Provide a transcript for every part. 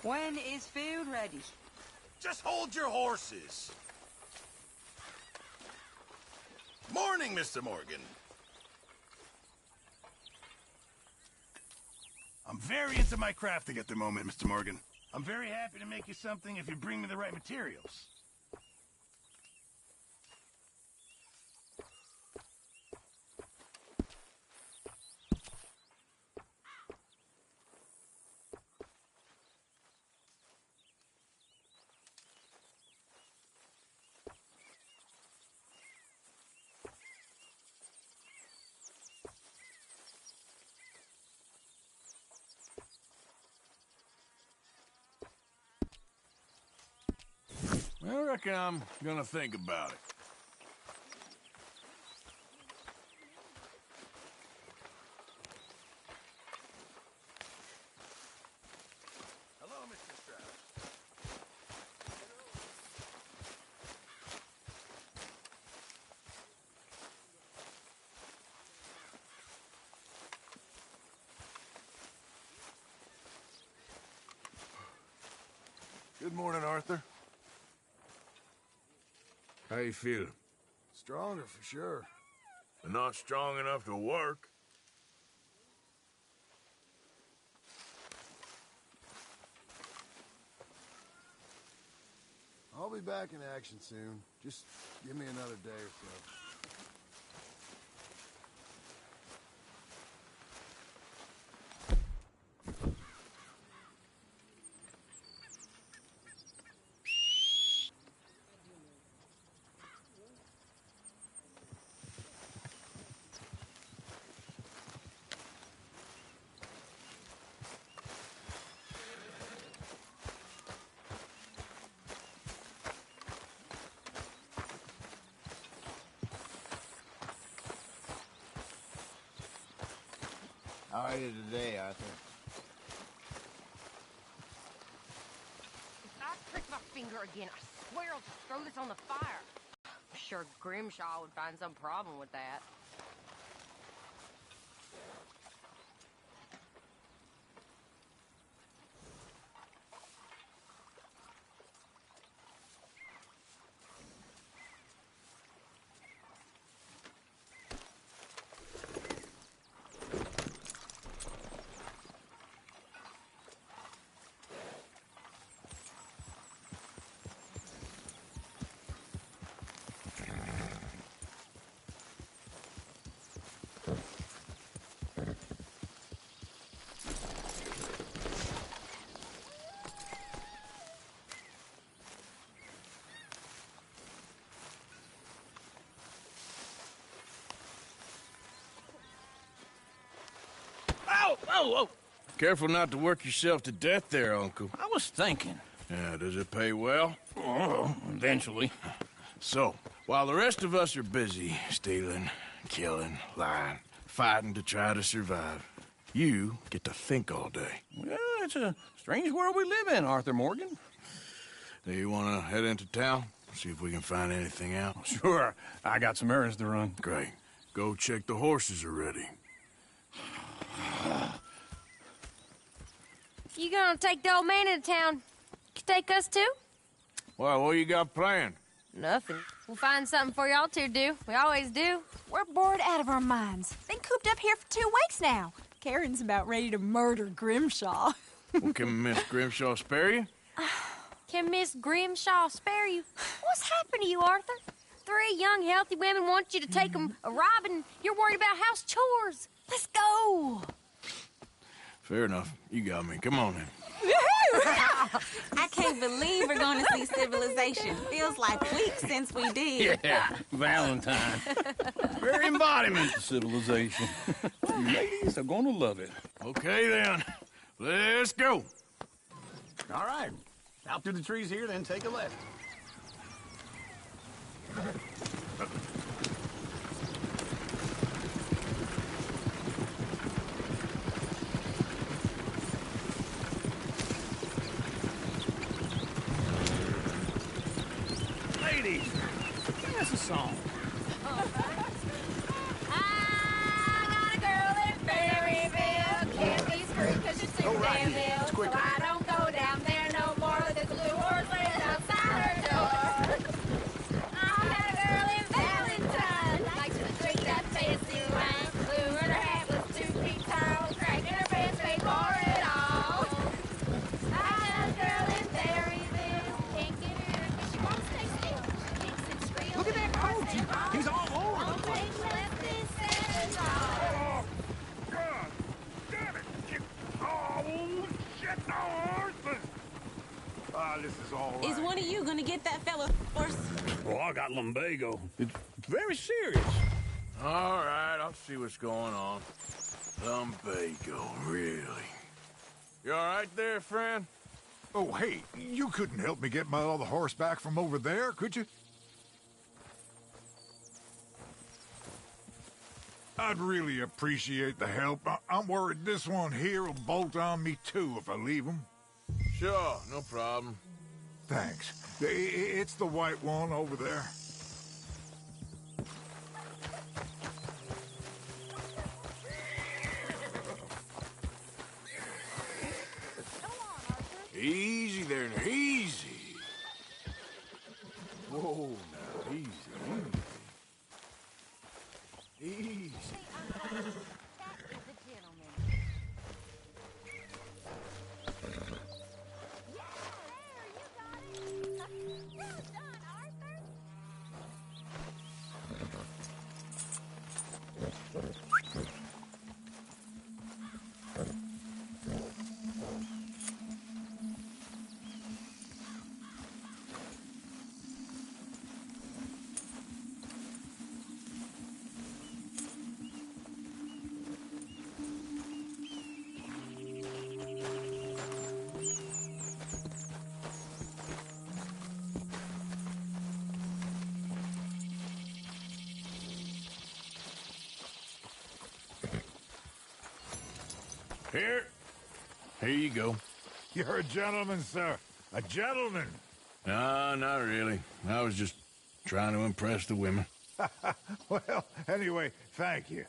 When is food ready? Just hold your horses. Morning, Mr. Morgan. I'm very into my crafting at the moment, Mr. Morgan. I'm very happy to make you something if you bring me the right materials. I reckon I'm gonna think about it. Hello, Mr. Stroud. Good morning, Arthur. How you feeling? Stronger for sure. But not strong enough to work. I'll be back in action soon. Just give me another day or so. How are you today, Arthur? If I prick my finger again, I swear I'll just throw this on the fire. I'm sure Grimshaw would find some problem with that. Whoa! Careful not to work yourself to death there, Uncle. I was thinking. Yeah, does it pay well? Oh, eventually. So, while the rest of us are busy stealing, killing, lying, fighting to try to survive, you get to think all day. Well, it's a strange world we live in, Arthur Morgan. Do you want to head into town? See if we can find anything out? Sure, I got some errands to run. Great. Go check the horses are ready. You gonna take the old man into town? You take us too? Well, what you got planned? Nothing. We'll find something for y'all to do. We always do. We're bored out of our minds. Been cooped up here for 2 weeks now. Karen's about ready to murder Grimshaw. Well, can Miss Grimshaw spare you? Can Miss Grimshaw spare you? What's happened to you, Arthur? 3 young, healthy women want you to take them a robbing. You're worried about house chores. Let's go. Fair enough. You got me. Come on then. I can't believe we're going to see civilization. Feels like weeks since we did. Yeah, Valentine. Very embodiment of civilization. You ladies are gonna love it. Okay then. Let's go. All right. Out through the trees here, then take a left. Ladies, sing us a song. I got a girl in Berryville. Can't be screwed 'cause she's too damn ill. So I don't go down there. is all right. Is one of you gonna get that fella horse? Oh, I got lumbago. It's very serious. All right, I'll see what's going on. Lumbago, really? You all right there, friend? Oh, hey, you couldn't help me get my other horse back from over there, could you? I'd really appreciate the help. I'm worried this one here will bolt on me too if I leave him. Sure, no problem. Thanks. It's the white one over there. Easy there, now, easy. Whoa, now, easy, easy. Easy. That is the gentleman. Yeah, there, you got it. Well done, Arthur. Here you go. You're a gentleman, sir. A gentleman. No, not really. I was just trying to impress the women. Well, anyway, thank you.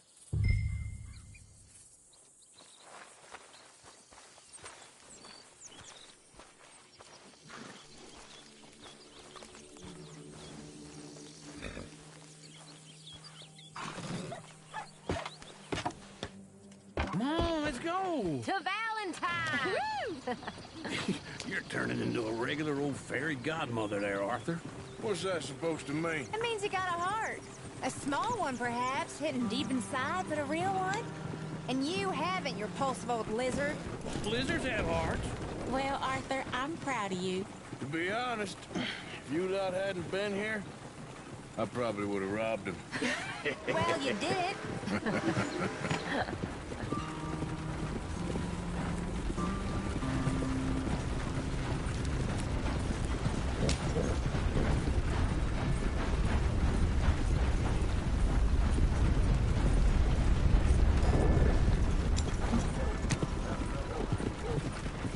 Come on, let's go. To Valentine! You're turning into a regular old fairy godmother there, Arthur. What's that supposed to mean? It means you got a heart. A small one, perhaps, hidden deep inside, but a real one. And you haven't, you repulsive old lizard. Blizzards have hearts. Well, Arthur, I'm proud of you. To be honest, if you lot hadn't been here, I probably would have robbed him. Well, you did it.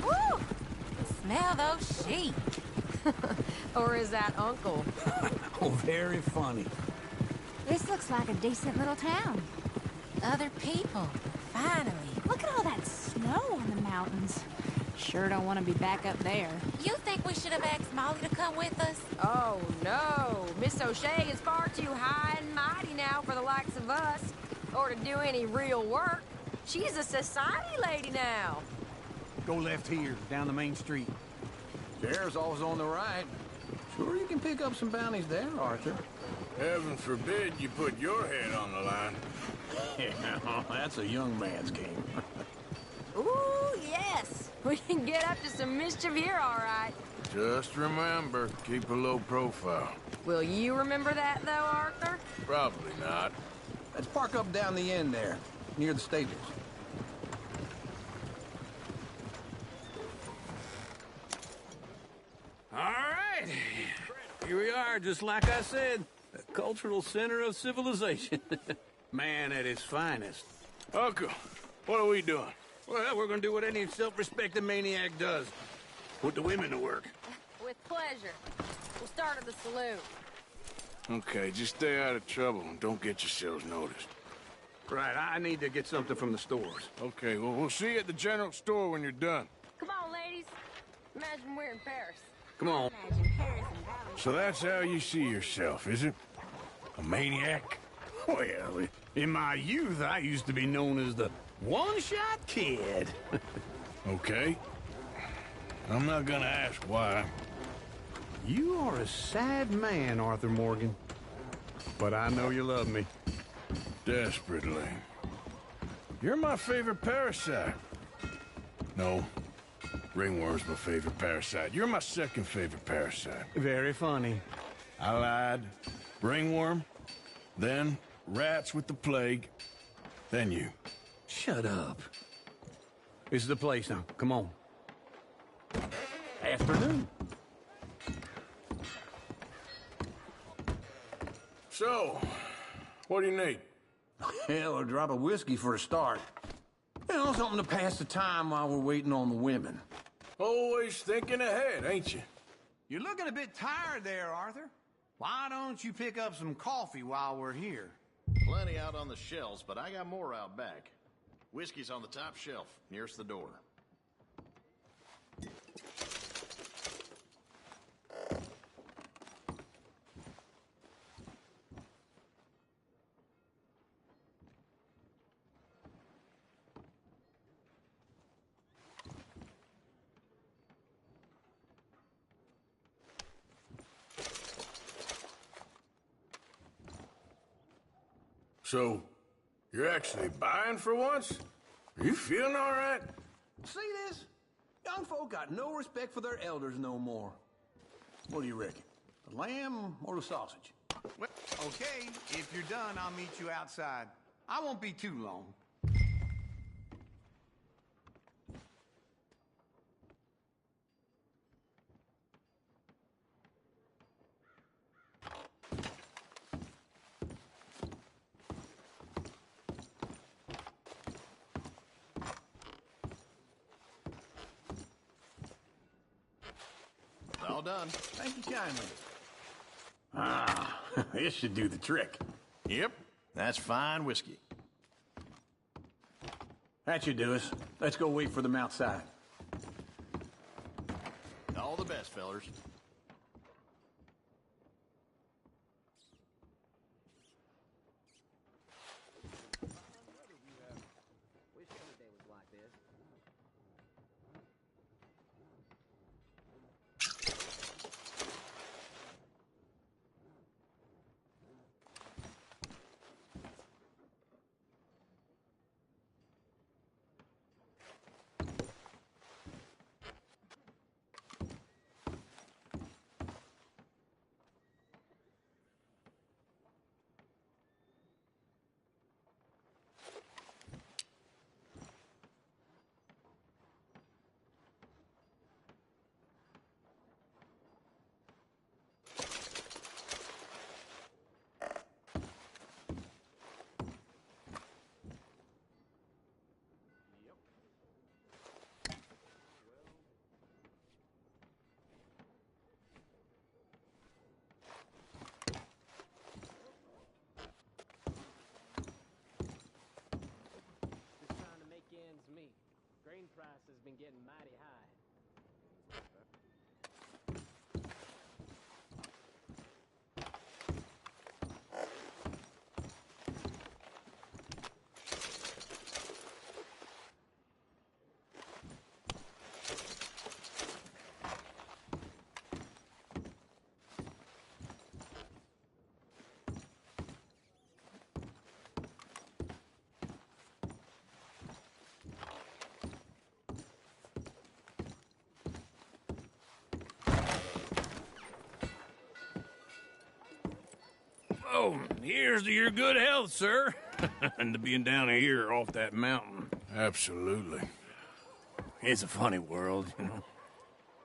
Woo! Smell those sheep. Or is that Uncle? Oh, very funny. This looks like a decent little town. Other people. Finally. Look at all that snow on the mountains. Sure don't want to be back up there. You think we should have asked Molly to come with us? Oh, no. Miss O'Shea is far too high and mighty now for the likes of us, or to do any real work. She's a society lady now. Go left here, down the main street. There's always on the right. Sure, you can pick up some bounties there, Arthur. Heaven forbid you put your head on the line. Yeah, that's a young man's game. Ooh, yes. We can get up to some mischief here, all right. Just remember, keep a low profile. Will you remember that, though, Arthur? Probably not. Let's park up down the end there, near the stables. All right. Here we are, just like I said. The cultural center of civilization. Man at his finest. Uncle, what are we doing? Well, we're gonna do what any self-respecting maniac does. Put the women to work. With pleasure. We'll start at the saloon. Okay, just stay out of trouble and don't get yourselves noticed. Right, I need to get something from the stores. Okay, well, we'll see you at the general store when you're done. Come on, ladies. Imagine we're in Paris. Come on. Imagine Paris and Valentine. So that's how you see yourself, is it? A maniac? Well, in my youth, I used to be known as the one-shot kid. Okay. I'm not gonna ask why. You are a sad man, Arthur Morgan. But I know you love me. Desperately. You're my favorite parasite. No, Ringworm's my favorite parasite. You're my second favorite parasite. Very funny. I lied. Ringworm, then rats with the plague, then you. Shut up. This is the place now. Come on. Afternoon. So, what do you need? Hell, a drop of whiskey for a start. You know, something to pass the time while we're waiting on the women. Always thinking ahead, ain't you? You're looking a bit tired there, Arthur. Why don't you pick up some coffee while we're here? Plenty out on the shelves, but I got more out back. Whiskey's on the top shelf, nearest the door. So, you're actually buying for once? Are you feeling all right? See this? Young folk got no respect for their elders no more. What do you reckon? The lamb or the sausage? Well, okay, if you're done, I'll meet you outside. I won't be too long. All done. Thank you kindly. Ah, this should do the trick. Yep, that's fine whiskey. That should do us. Let's go wait for them outside. All the best, fellers. Grain price has been getting mighty high. Oh, here's to your good health, sir. And to being down here off that mountain. Absolutely. It's a funny world, you know.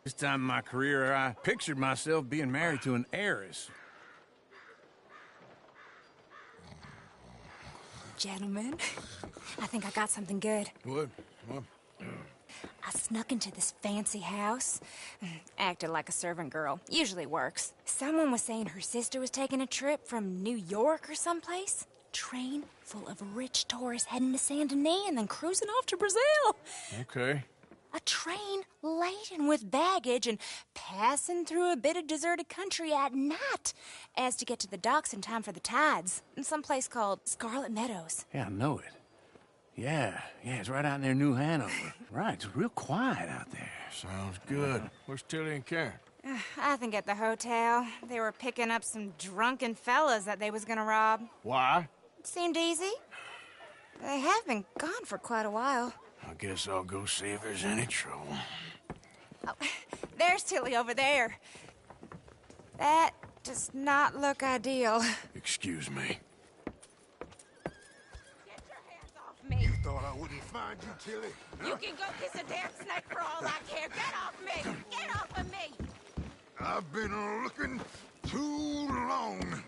This time in my career, I pictured myself being married to an heiress. Gentlemen, I think I got something good. What? What? I snuck into this fancy house. Acted like a servant girl. Usually works. Someone was saying her sister was taking a trip from New York or someplace. Train full of rich tourists heading to Saint Denis and then cruising off to Brazil. Okay. A train laden with baggage and passing through a bit of deserted country at night as to get to the docks in time for the tides in some place called Scarlet Meadows. Yeah, I know it. Yeah, it's right out near New Hanover. Right, it's real quiet out there. Sounds good. Where's Tilly and Karen? I think at the hotel. They were picking up some drunken fellas that they was gonna rob. Why? It seemed easy. They have been gone for quite a while. I guess I'll go see if there's any trouble. Oh, there's Tilly over there. That does not look ideal. Excuse me. Get your hands off me. You thought I wouldn't find you, Tilly? You can go kiss a damn snake for all I care. Get off me! Get off of me! I've been looking too long.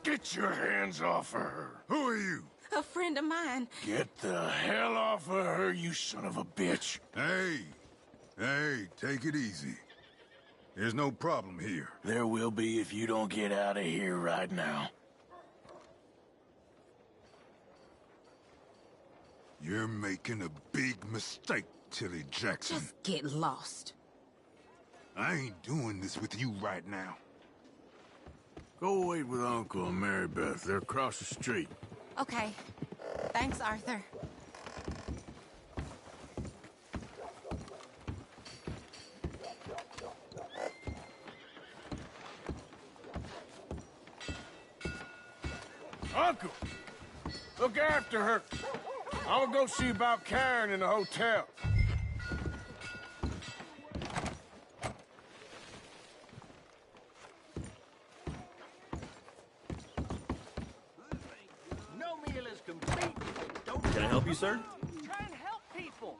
Get your hands off of her. Who are you? A friend of mine. Get the hell off of her, you son of a bitch. Hey, take it easy. There's no problem here. There will be if you don't get out of here right now. You're making a big mistake, Tilly Jackson. Just get lost. I ain't doing this with you right now. Go wait with Uncle and Mary Beth. They're across the street. Okay. Thanks, Arthur. Uncle! Look after her. I'm gonna go see about Karen in the hotel. No meal is complete. Can I help you, sir? Try and help people.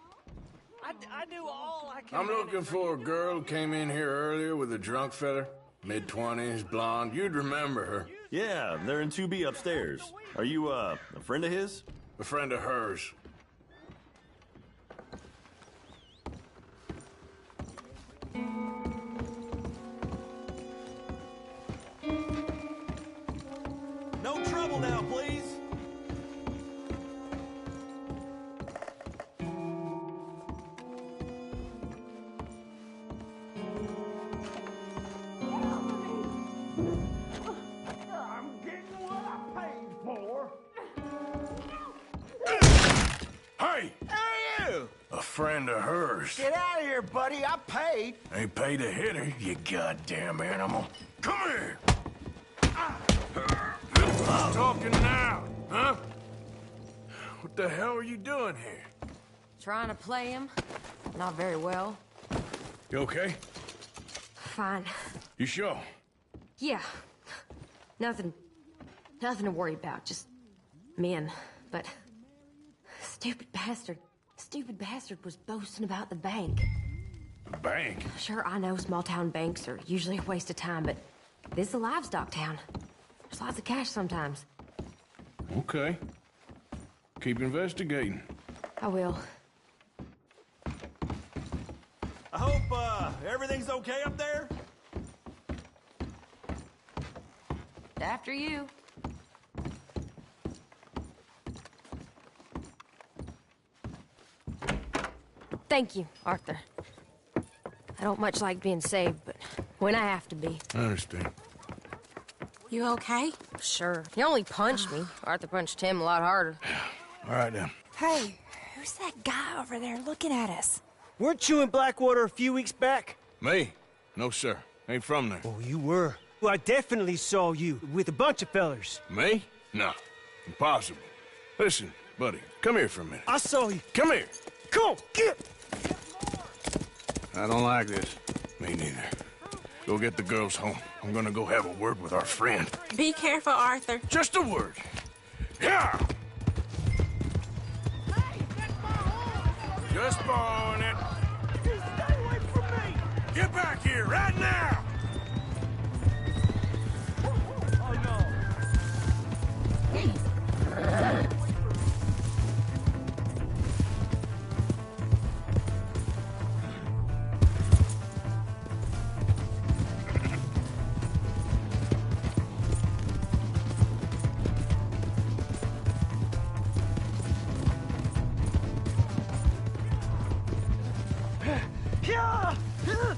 I do all I can. I'm looking for a girl who came in here earlier with a drunk fella. Mid-20s, blonde. You'd remember her. Yeah, they're in 2B upstairs. Are you, a friend of his? A friend of hers. No trouble now, please. I'm getting what I paid for. Hey! Who are you? A friend of hers. Get out of here, buddy. I paid. Ain't paid to hit her, you goddamn animal. Come here! Talking now, huh? What the hell are you doing here? Trying to play him. Not very well. You okay? Fine. You sure? Yeah. Nothing to worry about. Just men. But stupid bastard was boasting about the bank. The bank? Sure, I know small town banks are usually a waste of time, but this is a livestock town. There's lots of cash sometimes. Okay. Keep investigating. I will. I hope, everything's okay up there? After you. Thank you, Arthur. I don't much like being saved, but when I have to be. I understand. You okay? Sure. He only punched me. Arthur punched him a lot harder. All right, then. Hey, who's that guy over there looking at us? Weren't you in Blackwater a few weeks back? Me? No, sir. Ain't from there. Oh, you were. Well, I definitely saw you with a bunch of fellers. Me? No. Impossible. Listen, buddy, come here for a minute. I saw you. Come here. Come on, get! I don't like this. Me neither. Go get the girls home. I'm gonna go have a word with our friend. Be careful, Arthur. Just a word. Yeah! Just borrowing it. You stay away from me! Get back here right now! Oh, no. Yeah! Help!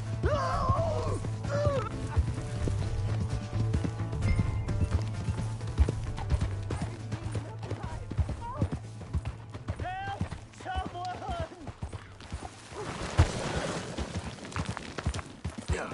Someone! Yeah.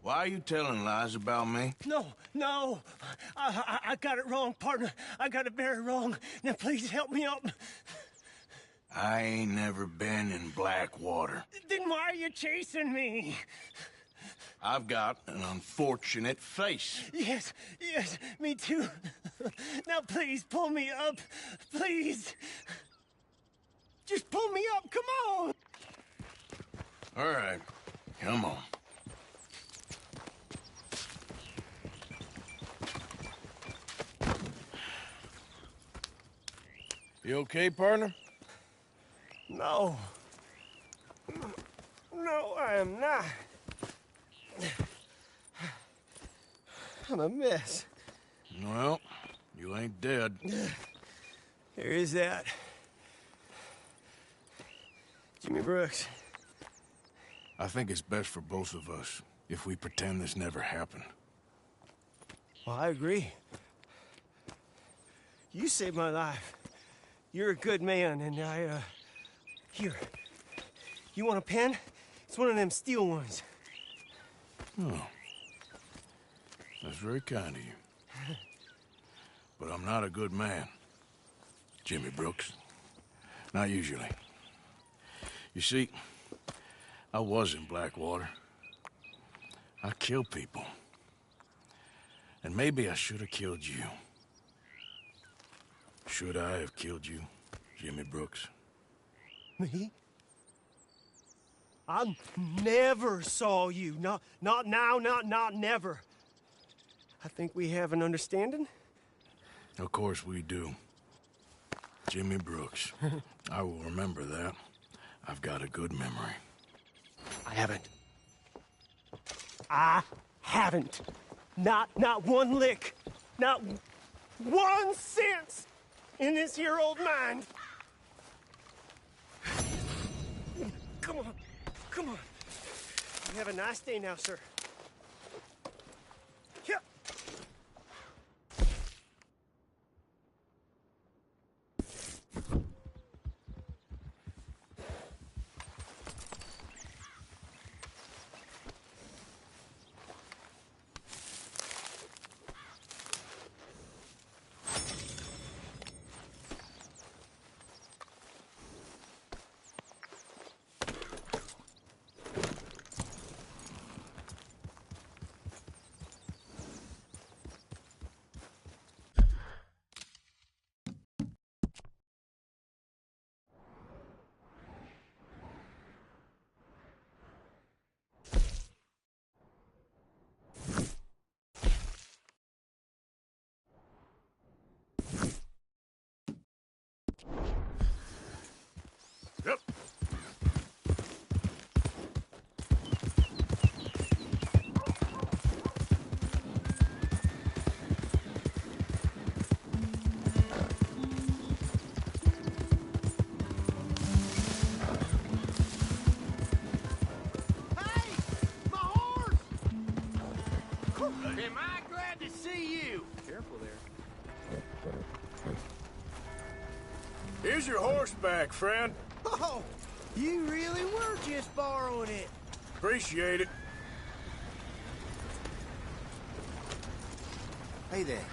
Why are you telling lies about me? No. I got it wrong, partner. I got it very wrong. Now, please help me up. I ain't never been in Blackwater. Then why are you chasing me? I've got an unfortunate face. Yes, me too. Now, please, pull me up. Please. Just pull me up, come on. All right, come on. You okay, partner? No, I am not. I'm a mess. Well, you ain't dead. There is that. Jimmy Brooks. I think it's best for both of us if we pretend this never happened. Well, I agree. You saved my life. You're a good man, and Here. You want a pen? It's one of them steel ones. Oh. That's very kind of you. But I'm not a good man, Jimmy Brooks. Not usually. You see, I was in Blackwater. I killed people. And maybe I should have killed you. Should I have killed you, Jimmy Brooks? Me? I never saw you. Not now, not never. I think we have an understanding. Of course we do. Jimmy Brooks. I will remember that. I've got a good memory. I haven't. Not one lick. Not 1 cent in this here old mind. Come on. You have a nice day now, sir. Yeah. Yep. Am I glad to see you? Careful there. Here's your horse back, friend. Oh, you really were just borrowing it. Appreciate it. Hey there.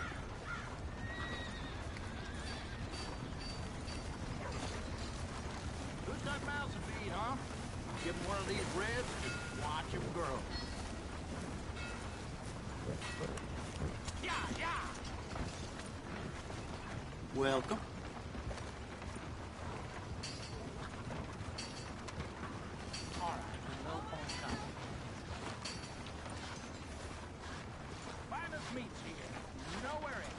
Who's got mouths to feed, huh? Give him one of these ribs and watch him grow. Yeah. Welcome. All right, no phone time. Finest meats here. Nowhere else.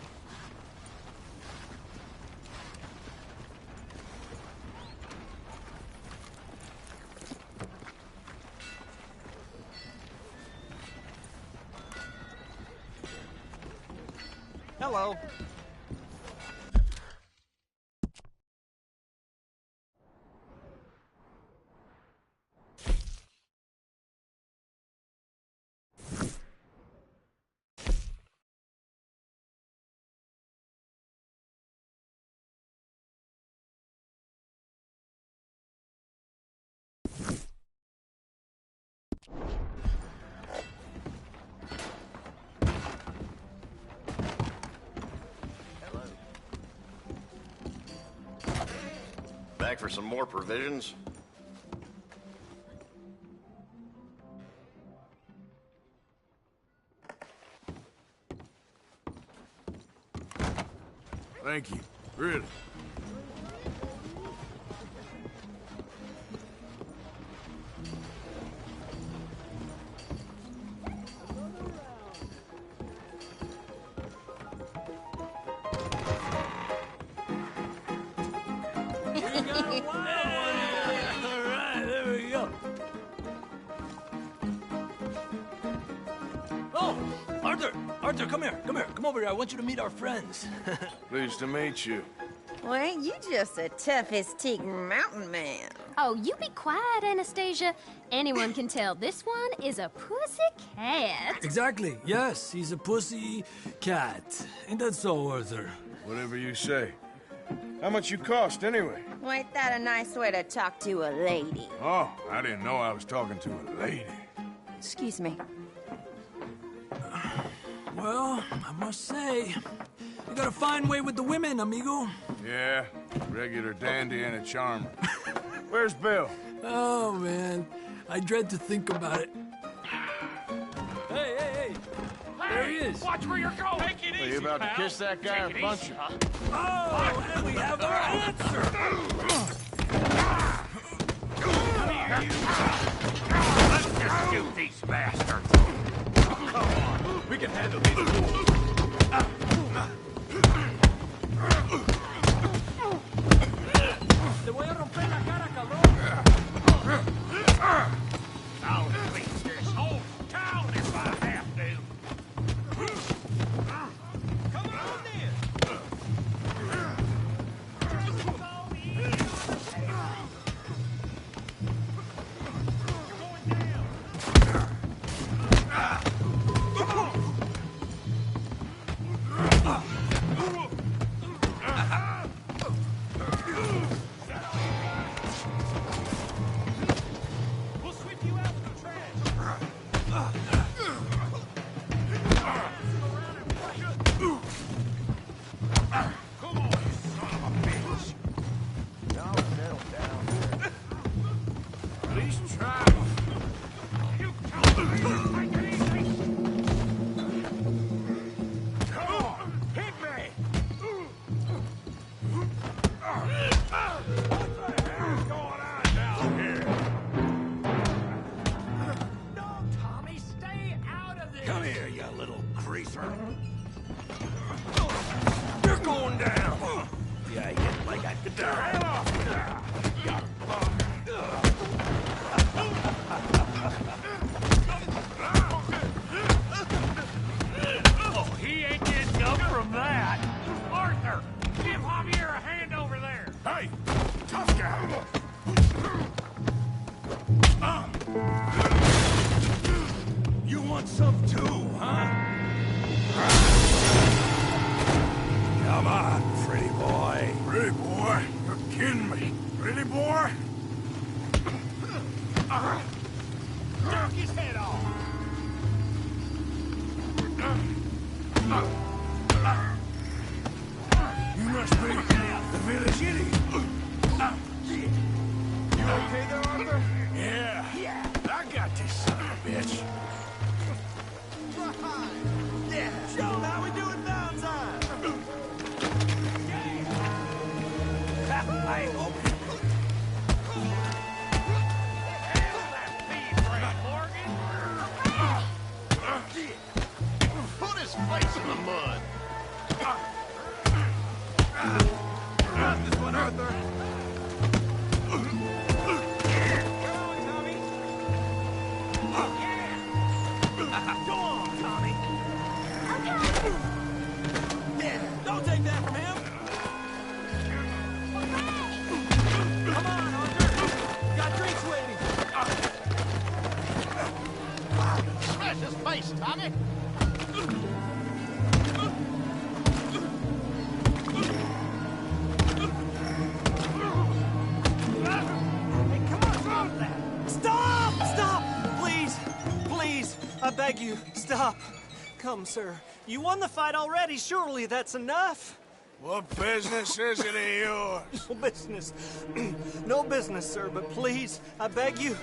Hello. back for some more provisions? Thank you. Really. Alright, there we go. Oh, Arthur! Arthur, come here. Come here. Come over here. I want you to meet our friends. Pleased to meet you. Well, ain't you just the toughest teak mountain man? Oh, you be quiet, Anastasia. Anyone can tell this one is a pussy cat. Exactly. Yes, he's a pussy cat. Ain't that so, Arthur? Whatever you say. How much you cost, anyway? Well, ain't that a nice way to talk to a lady? Oh, I didn't know I was talking to a lady. Excuse me. Well, I must say, you got a fine way with the women, amigo. Yeah, regular dandy and a charmer. Where's Bill? Oh, man. I dread to think about it. Hey! There he is. Watch where you're going. Take it easy, Are you about pal. to kiss that guy or Take it punch easy, him? huh? Oh, and we have our answer. Let's just shoot these bastards. Come on, we can handle these. Te voy a romper la cara, cabrón. I'll fix this whole town if I have to. Come on then. We'll sweep you out with the trash. Come on, you son of a bitch. Now settle down. At least try. You tell me. Take it easy. Come on, hit me. What the hell's going on down here? No, Tommy, stay out of this. Come here, you little creaser. You're going down. Yeah, I get like I could Hell off. Oh, he ain't getting up from that. Arthur, give Javier a hand over there. Hey, tough guy. You want some too, huh? Come on, pretty boy. Pretty boy, you're kidding me. Pretty boy? Knock his head off. You must be the village idiot. You okay there, Arthur? Yeah, I got this son of a bitch. Show how we do it downside. I hope Put his face in the mud. Got this one, Arthur. Go on, Tommy. Don't take that from him. Come on, Arthur. Got drinks waiting. Smash his face, Tommy. Hey, come on, stop that! Stop! Stop! Please! Please! I beg you, stop! Come, sir. You won the fight already. Surely that's enough. What business is it of yours? No business. No business, sir, but please, I beg you.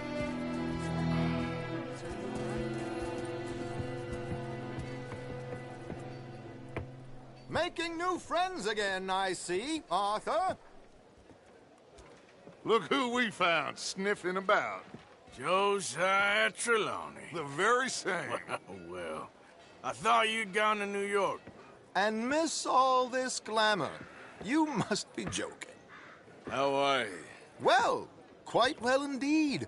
Making new friends again, I see, Arthur. Look who we found sniffing about. Josiah Trelawney. The very same. Well, I thought you'd gone to New York. And miss all this glamour. You must be joking. How are you? Well, quite well indeed.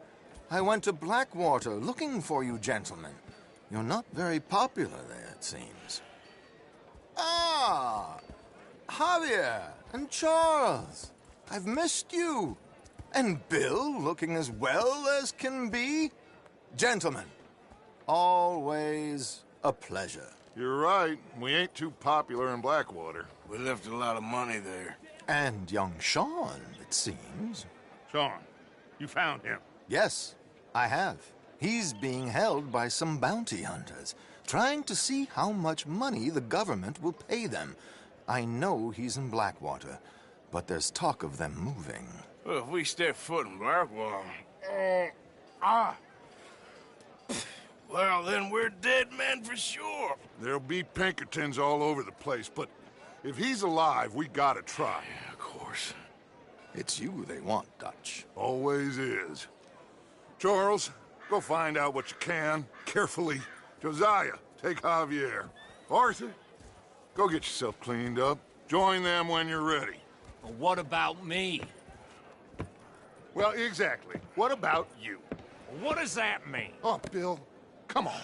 I went to Blackwater looking for you gentlemen. You're not very popular there, it seems. Ah, Javier and Charles. I've missed you. And Bill looking as well as can be. Gentlemen, always a pleasure. You're right. We ain't too popular in Blackwater. We left a lot of money there. And young Sean, it seems. Sean, you found him? Yes, I have. He's being held by some bounty hunters, trying to see how much money the government will pay them. I know he's in Blackwater, but there's talk of them moving. Well, if we step foot in Blackwater... Well, then we're dead men for sure. There'll be Pinkertons all over the place, but if he's alive, we gotta try. Yeah, of course. It's you they want, Dutch. Always is. Charles, go find out what you can, carefully. Josiah, take Javier. Arthur, go get yourself cleaned up. Join them when you're ready. Well, what about me? Well, exactly. What about you? What does that mean? Oh, Bill, come on.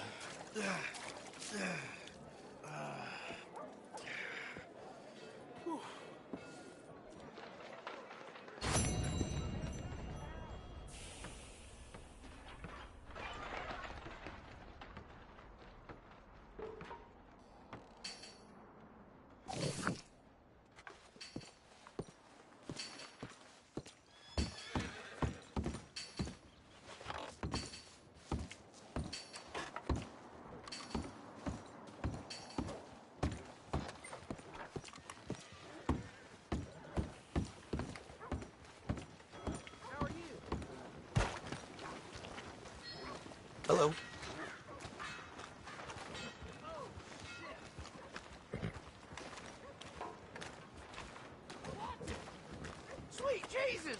Hello. Sweet Jesus!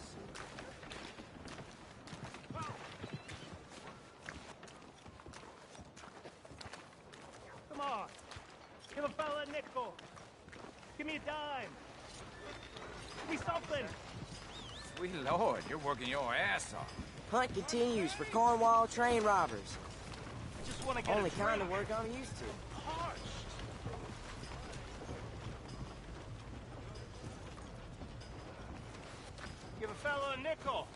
Come on. Give a fella a nickel. Give me a dime. Give me something. Sweet Lord, you're working your ass off. Hunt continues for Cornwall train robbers. Just want to get Only kind of work I'm used to. Give a fellow a nickel.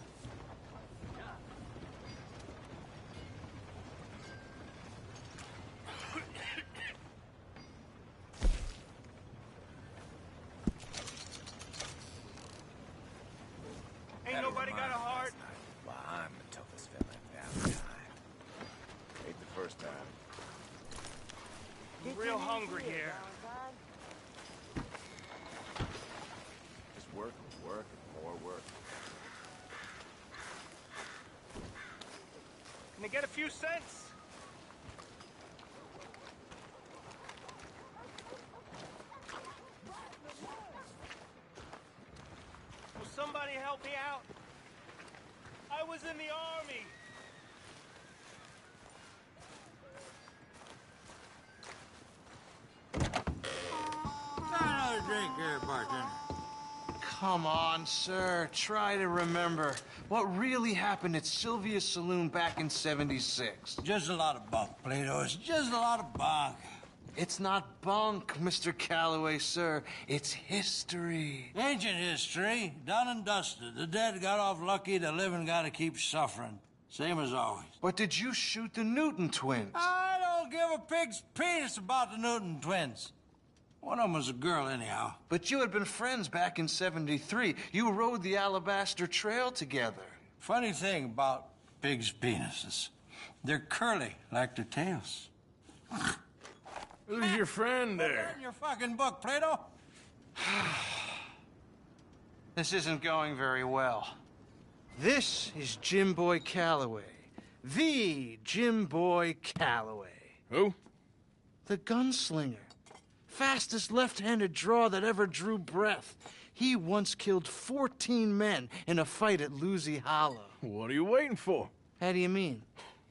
Ain't nobody got a heart. Well, I'm the toughest fella in Valentine. Ain't the first time. I'm real hungry here. Just work, work, and more work. Can I get a few cents? Will somebody help me out? I was in the army. Another drink here, bartender. Come on, sir. Try to remember what really happened at Sylvia's Saloon back in '76. Just a lot of bunk, Plato. It's just a lot of bunk. It's not bunk, Mr. Calloway, sir. It's history. Ancient history, done and dusted. The dead got off lucky, the living gotta keep suffering. Same as always. But did you shoot the Newton twins? I don't give a pig's penis about the Newton twins. One of them was a girl, anyhow. But you had been friends back in '73. You rode the Alabaster Trail together. Funny thing about pigs' penises. They're curly, like their tails. Who's your friend Put there? that in your fucking book, Plato. This isn't going very well. This is Jim Boy Calloway. The Jim Boy Calloway. Who? The gunslinger. Fastest left-handed draw that ever drew breath. He once killed 14 men in a fight at Lucy Hollow. What are you waiting for? How do you mean?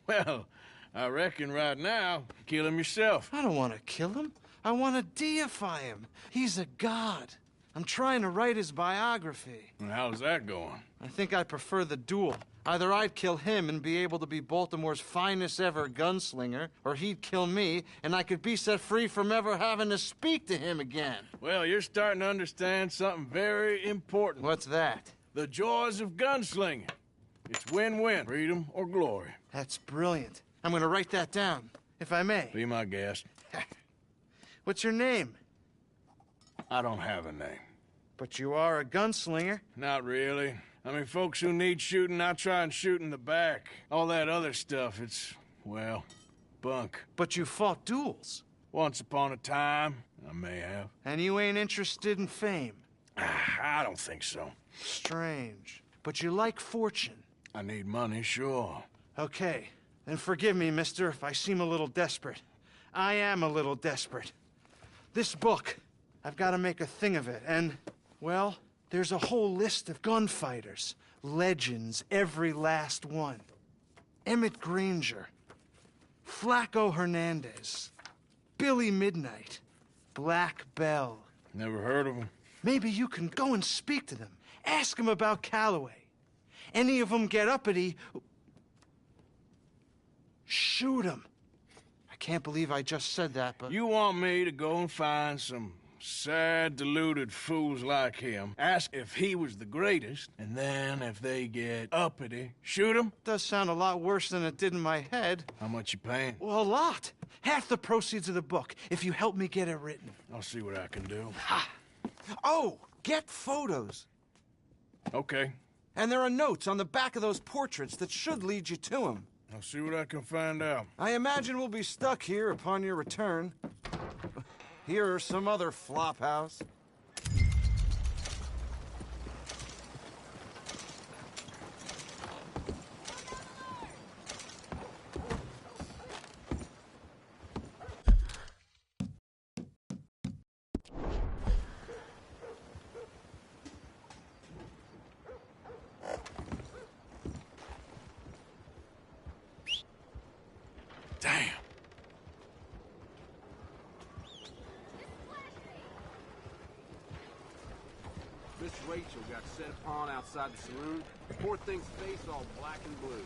Well, I reckon right now, kill him yourself. I don't want to kill him. I want to deify him. He's a god. I'm trying to write his biography. And how's that going? I think I prefer the duel. Either I'd kill him and be able to be Baltimore's finest ever gunslinger, or he'd kill me, and I could be set free from ever having to speak to him again. Well, you're starting to understand something very important. What's that? The joys of gunslinging. It's win-win, freedom or glory. That's brilliant. I'm going to write that down, if I may. Be my guest. What's your name? I don't have a name. But you are a gunslinger. Not really. I mean, folks who need shooting, I try and shoot in the back. All that other stuff, it's, well, bunk. But you fought duels. Once upon a time, I may have. And you ain't interested in fame? I don't think so. Strange. But you like fortune. I need money, sure. Okay. Then forgive me, mister, if I seem a little desperate. I am a little desperate. This book, I've got to make a thing of it, and, well, there's a whole list of gunfighters. Legends, every last one. Emmett Granger, Flaco Hernandez, Billy Midnight, Black Bell. Never heard of them. Maybe you can go and speak to them. Ask them about Calloway. Any of them get uppity, shoot them. I can't believe I just said that, but... You want me to go and find some sad, deluded fools like him, ask if he was the greatest, and then if they get uppity, shoot him? Does sound a lot worse than it did in my head. How much you paying? Well, a lot. Half the proceeds of the book, if you help me get it written. I'll see what I can do. Ha! Oh, get photos. Okay. And there are notes on the back of those portraits that should lead you to him. I'll see what I can find out. I imagine we'll be stuck here upon your return. Here are some other flophouse. Damn. Miss Rachel got set upon outside the saloon. Poor thing's face all black and blue.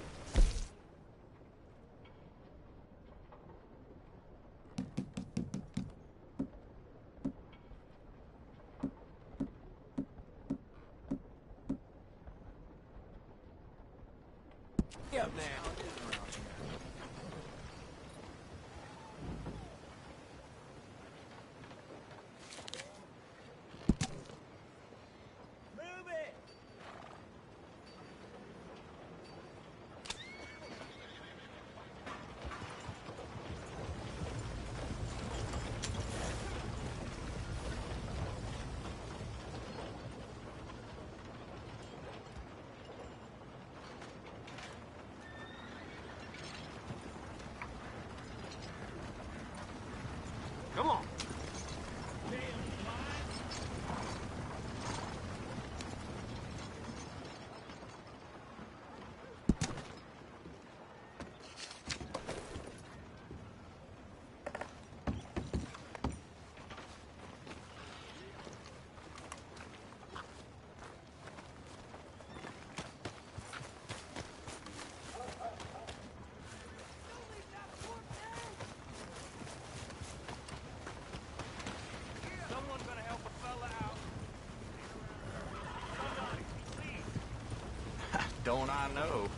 Up now. Come on. Don't I know?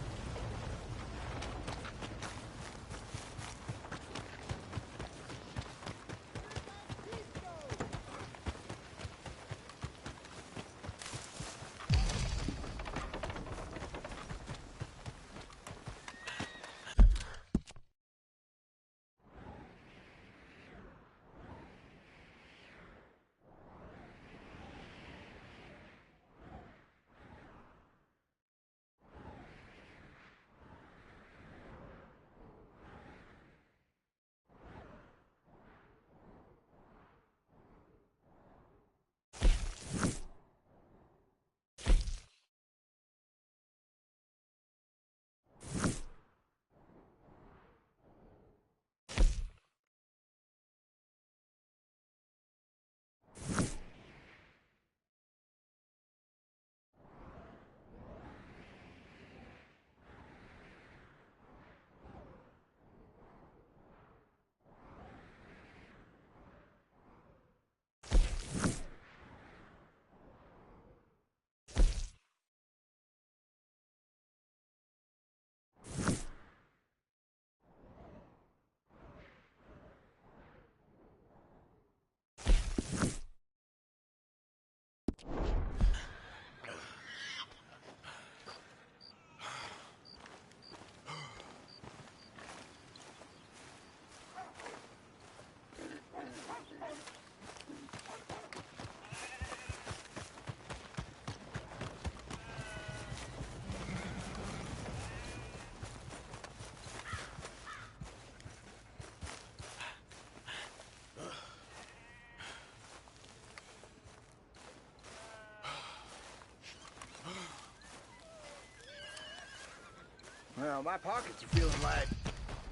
Well, my pockets are feeling light.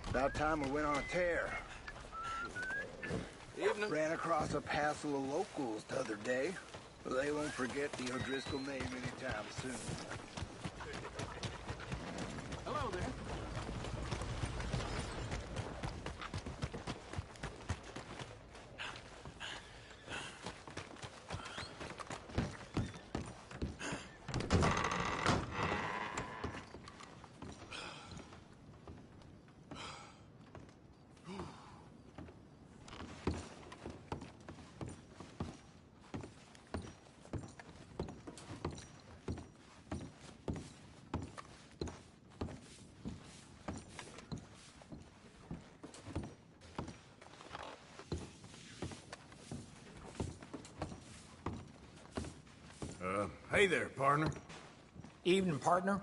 About time we went on a tear. Evening. Ran across a passel of locals the other day. They won't forget the O'Driscoll name anytime soon. Hello there. Hey there, partner. Evening, partner.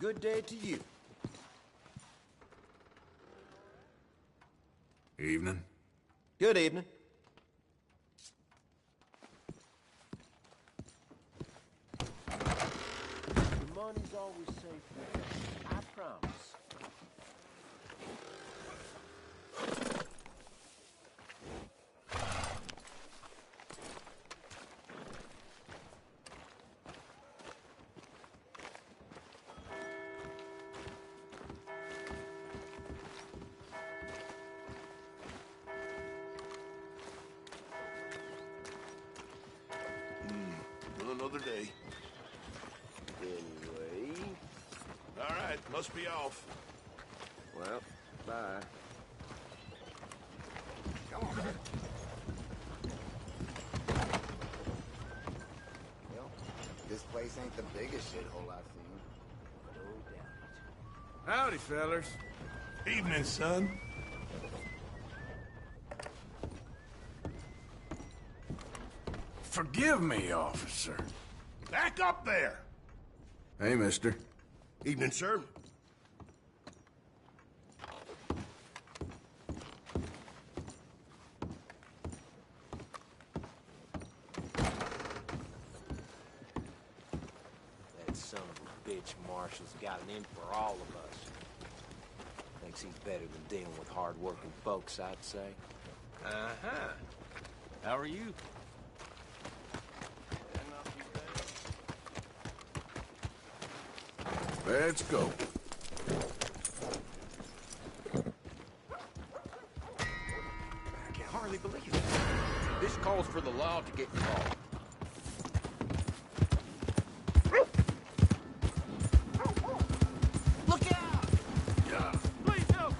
Good day to you. Evening. Good evening. The money's always safe there. I promise. Another day. Anyway. All right, must be off. Well, bye. Come on. Well, this place ain't the biggest shithole I've seen. No doubt. Howdy, fellers. Evening, son. Forgive me, officer. Back up there! Hey, mister. Evening, sir. That son of a bitch Marshall's got it in for all of us. Thinks he's better than dealing with hard-working folks, I'd say. Uh-huh. How are you? Let's go. I can hardly believe it. This calls for the law to get involved. Look out! Yeah. Please help!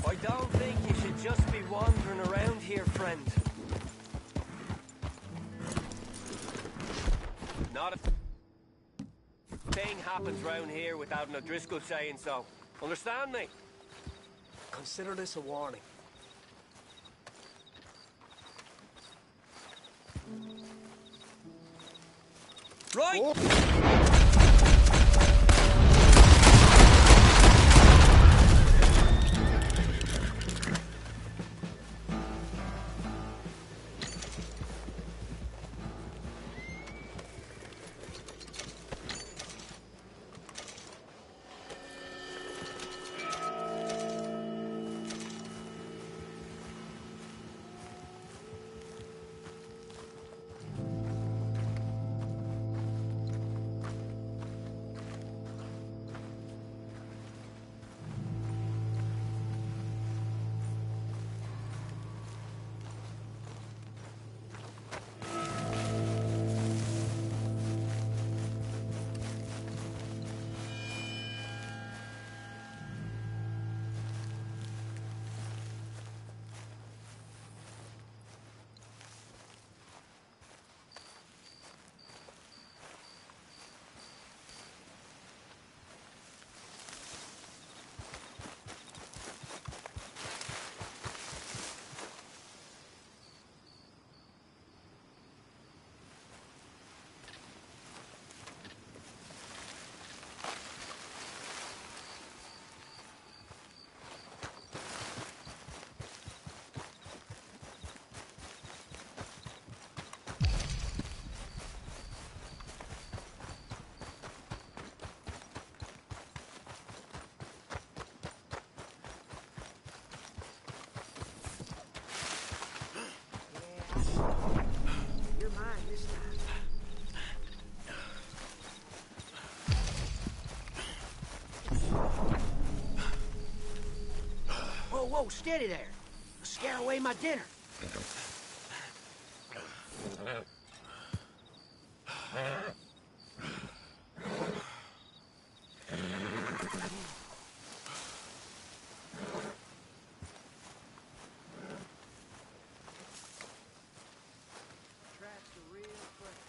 I don't think you should just be wandering around here, friend. Not a thing happens round here without an O'Driscoll saying so. Understand me? Consider this a warning. Right! You're mine this time. Whoa, whoa, steady there. Scare away my dinner. Tracks are real fresh.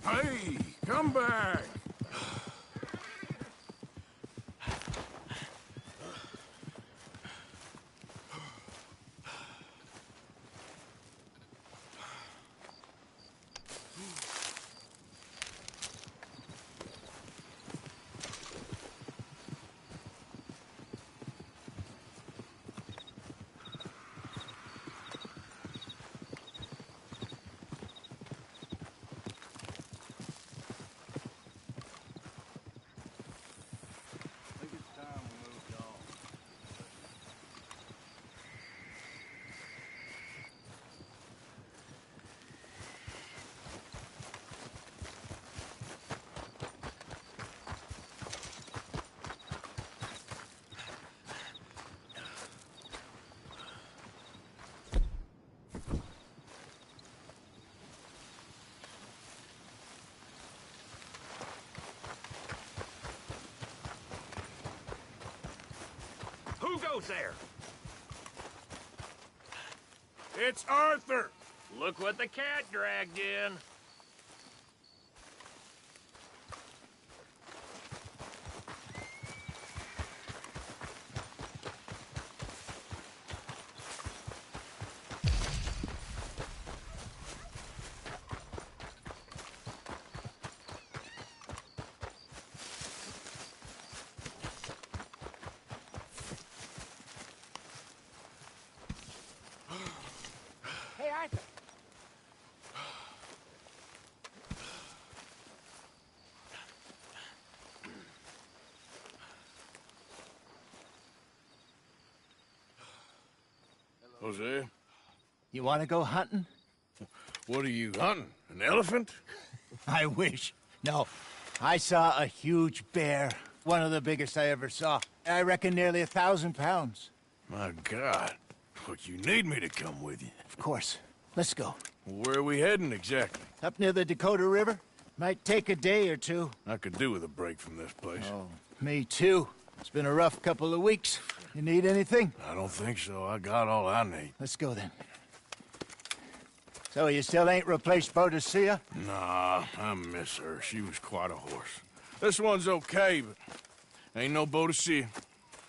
Hey, come back. Who goes there? It's Arthur! Look what the cat dragged in. Hey, Arthur. Jose? You want to go hunting? What are you hunting? An elephant? I wish. No. I saw a huge bear. One of the biggest I ever saw. I reckon nearly 1,000 pounds. My God. But you need me to come with you. Of course. Let's go. Where are we heading exactly? Up near the Dakota River. Might take a day or two. I could do with a break from this place. Oh, me too. It's been a rough couple of weeks. You need anything? I don't think so. I got all I need. Let's go then. So you still ain't replaced Boadicea? Nah, I miss her. She was quite a horse. This one's okay, but ain't no Boadicea.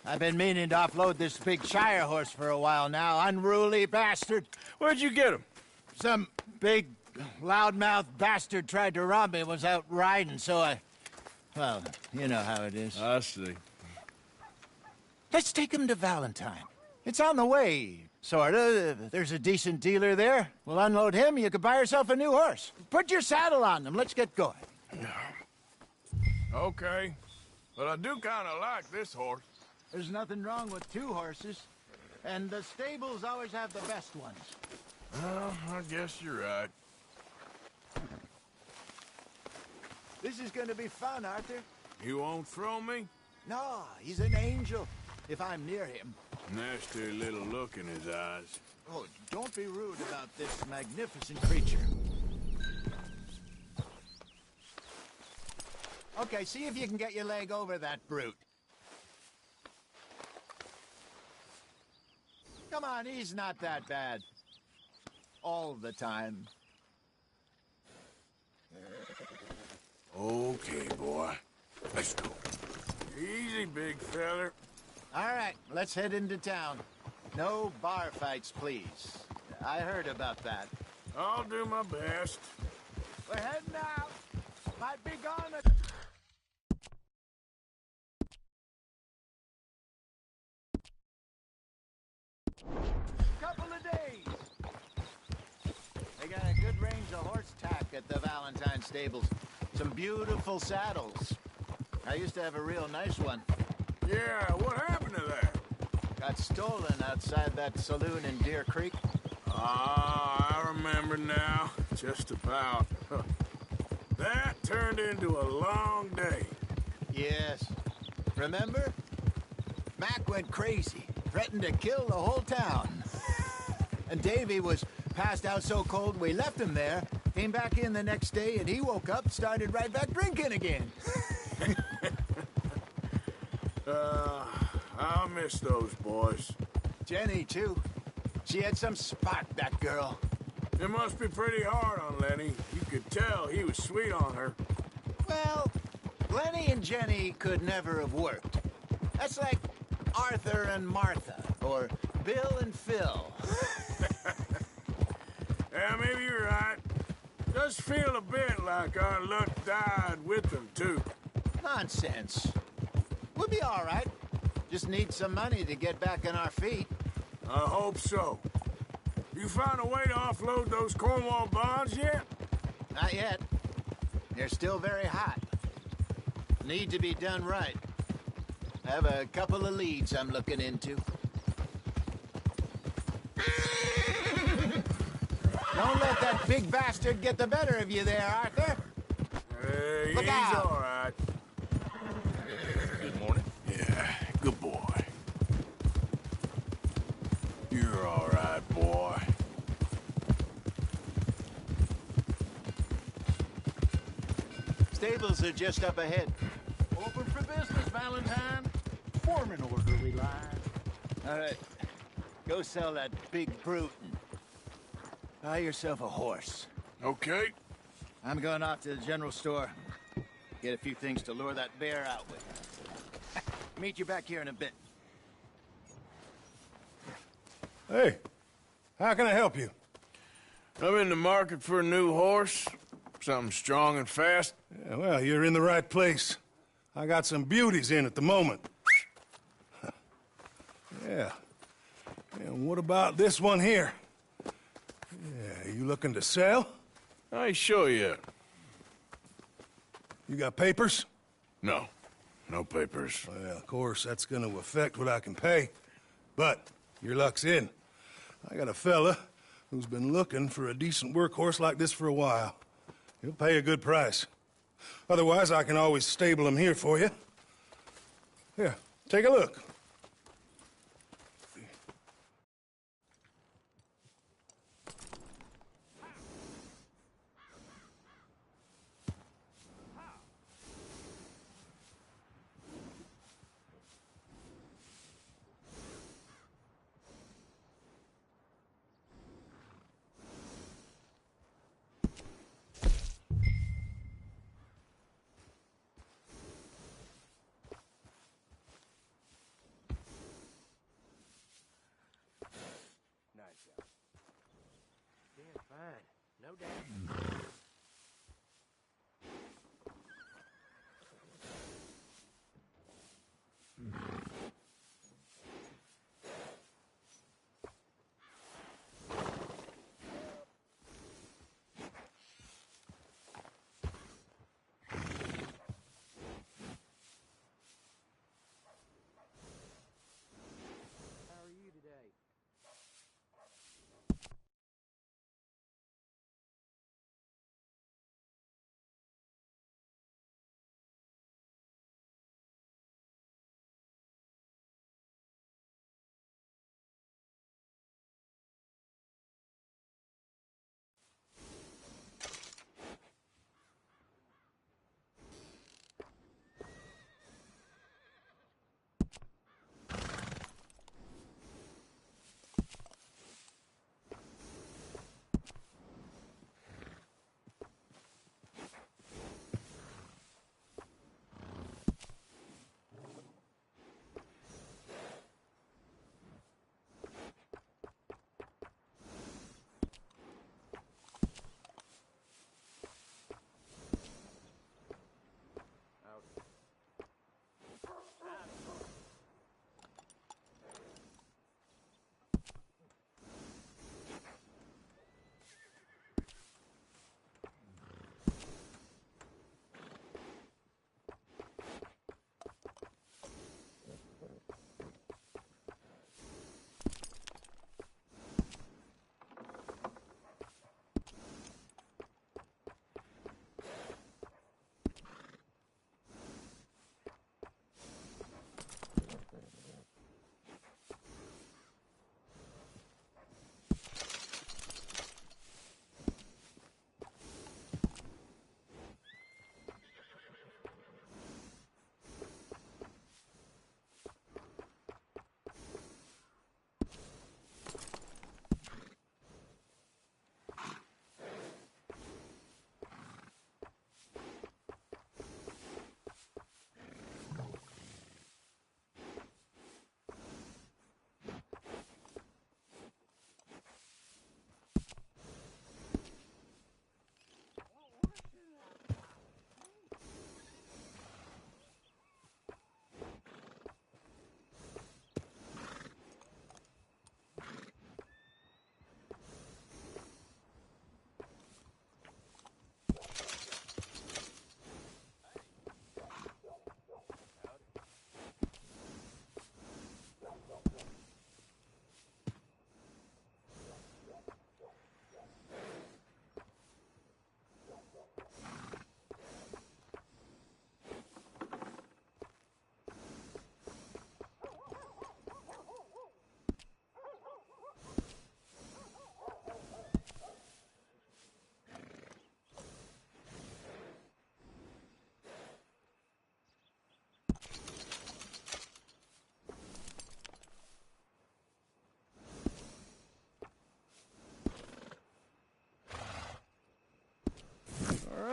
I've been meaning to offload this big Shire horse for a while now. Unruly bastard. Where'd you get him? Some big, loudmouth bastard tried to rob me. Was out riding, so I... Well, you know how it is. I see. Let's take him to Valentine. It's on the way, sorta. There's a decent dealer there. We'll unload him, you could buy yourself a new horse. Put your saddle on them, let's get going. Okay. But I do kind of like this horse. There's nothing wrong with two horses. And the stables always have the best ones. Well, I guess you're right. This is gonna be fun, Arthur. You won't throw me? No, he's an angel, if I'm near him. Nasty little look in his eyes. Oh, don't be rude about this magnificent creature. Okay, see if you can get your leg over that brute. Come on, he's not that bad. All the time. Okay, boy. Let's go. Easy, big feller. All right, let's head into town. No bar fights, please. I heard about that. I'll do my best. We're heading out. Might be gone a... couple of days. They got a good range of horse tack at the Valentine stables. Some beautiful saddles. I used to have a real nice one. Yeah, what happened to that? Got stolen outside that saloon in Deer Creek. Ah, I remember now. Just about. That turned into a long day. Yes. Remember? Mac went crazy, threatened to kill the whole town. And Davy was passed out so cold we left him there, came back in the next day, and he woke up, started right back drinking again. I'll miss those boys. Jenny, too. She had some spark, that girl. It must be pretty hard on Lenny. You could tell he was sweet on her. Well, Lenny and Jenny could never have worked. That's like Arthur and Martha, or Bill and Phil. Yeah, maybe you're right. Does feel a bit like our luck died with them, too. Nonsense. We'll be all right. Just need some money to get back on our feet. I hope so. You found a way to offload those Cornwall bonds yet? Not yet. They're still very hot. Need to be done right. I have a couple of leads I'm looking into. Don't let that big bastard get the better of you there, Arthur. Look he's out. all right. Good morning. Yeah, good boy. You're all right, boy. Stables are just up ahead. Open for business, Valentine. Foreman order relied. All right. Go sell that big brute and buy yourself a horse. Okay. I'm going off to the general store. Get a few things to lure that bear out with. Meet you back here in a bit. Hey, how can I help you? I'm in the market for a new horse. Something strong and fast. Yeah, well, you're in the right place. I got some beauties in at the moment. Yeah. And what about this one here? Yeah, you looking to sell? I show you. You got papers? No. No papers. Well, of course, that's gonna affect what I can pay. But your luck's in. I got a fella who's been looking for a decent workhorse like this for a while. He'll pay a good price. Otherwise, I can always stable him here for you. Here, take a look.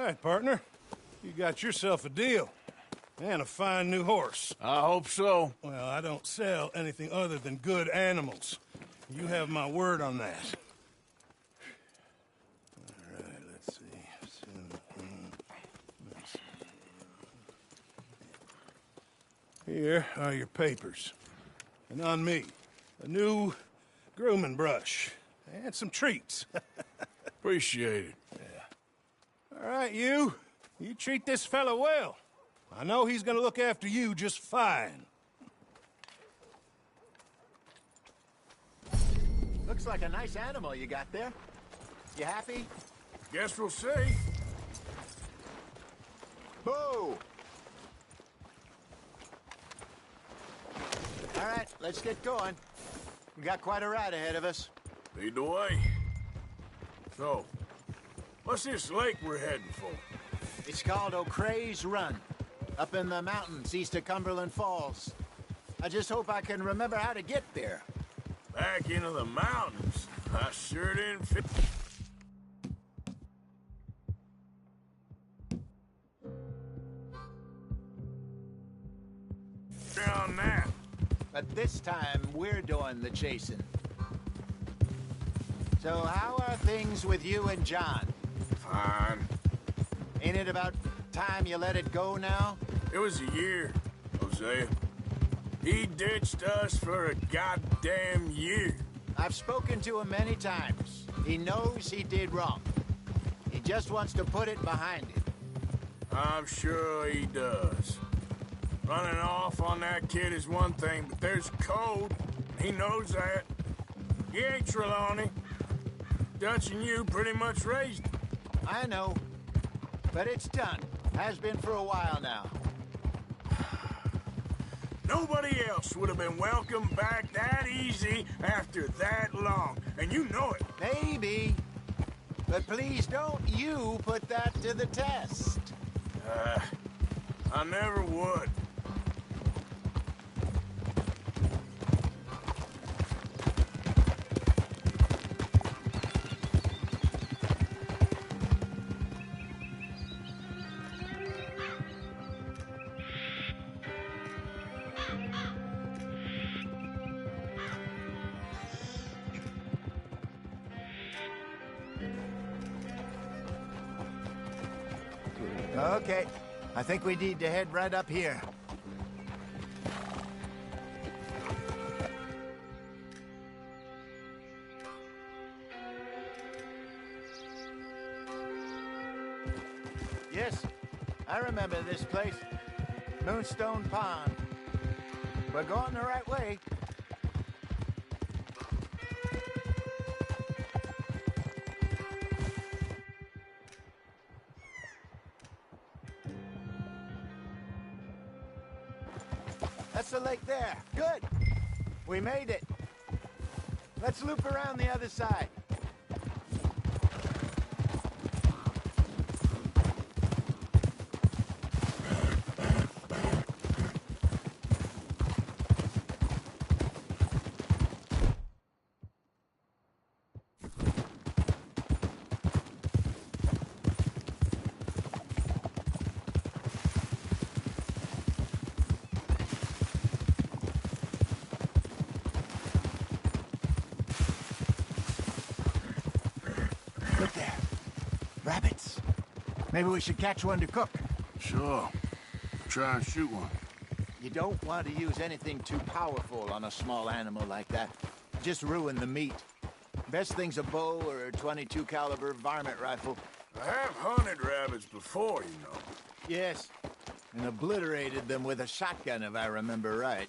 right, partner. You got yourself a deal. And a fine new horse. I hope so. Well, I don't sell anything other than good animals. You have my word on that. All right, let's see. Here are your papers. And on me, a new grooming brush. And some treats. Appreciate it. Yeah. All right, you. You treat this fella well. I know he's gonna look after you just fine. Looks like a nice animal you got there. You happy? Guess we'll see. Boo! All right, let's get going. We got quite a ride ahead of us. Lead the way. So, what's this lake we're heading for? It's called O'Creagh's Run, up in the mountains east of Cumberland Falls. I just hope I can remember how to get there. Back into the mountains? I sure didn't fit. On that. But this time, we're doing the chasing. So how are things with you and John? Fine. Ain't it about time you let it go now? It was a year, Hosea. He ditched us for a goddamn year. I've spoken to him many times. He knows he did wrong. He just wants to put it behind him. I'm sure he does. Running off on that kid is one thing, but there's code. He knows that. He ain't Trelawney. Dutch and you pretty much raised him. I know. But it's done. Has been for a while now. Nobody else would have been welcomed back that easy after that long. And you know it. Maybe. But please don't you put that to the test. I never would. Okay. I think we need to head right up here. Yes, I remember this place. Moonstone Pond. We're going the right way. That's the lake there. Good. We made it. Let's loop around the other side. Look there. Rabbits. Maybe we should catch one to cook. Sure. Try and shoot one. You don't want to use anything too powerful on a small animal like that. Just ruin the meat. Best thing's a bow or a .22 caliber varmint rifle. I have hunted rabbits before, you know. Yes. And obliterated them with a shotgun, if I remember right.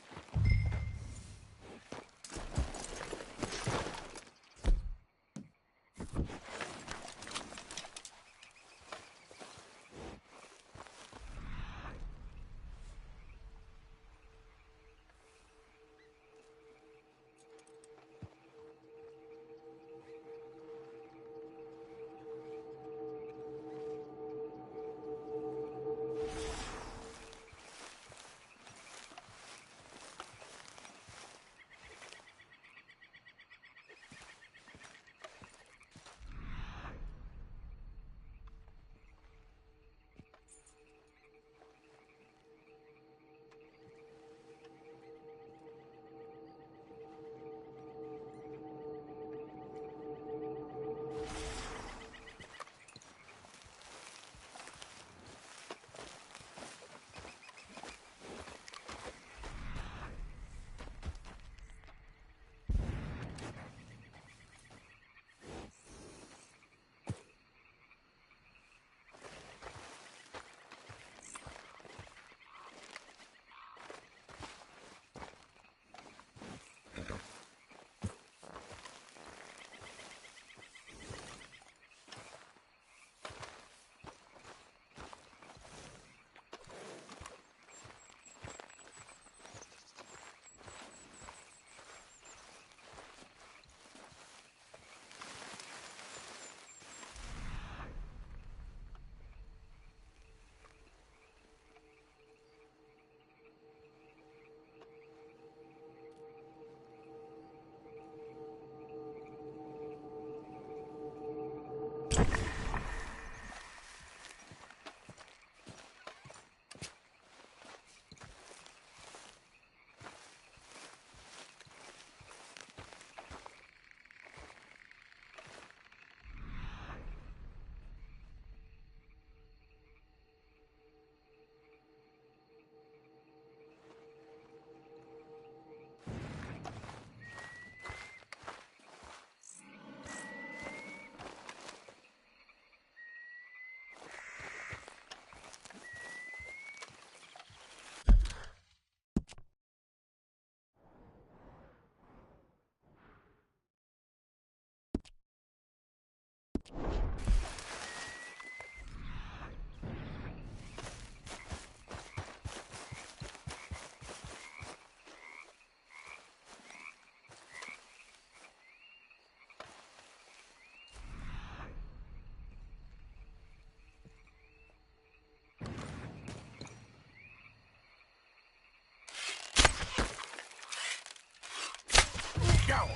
Go!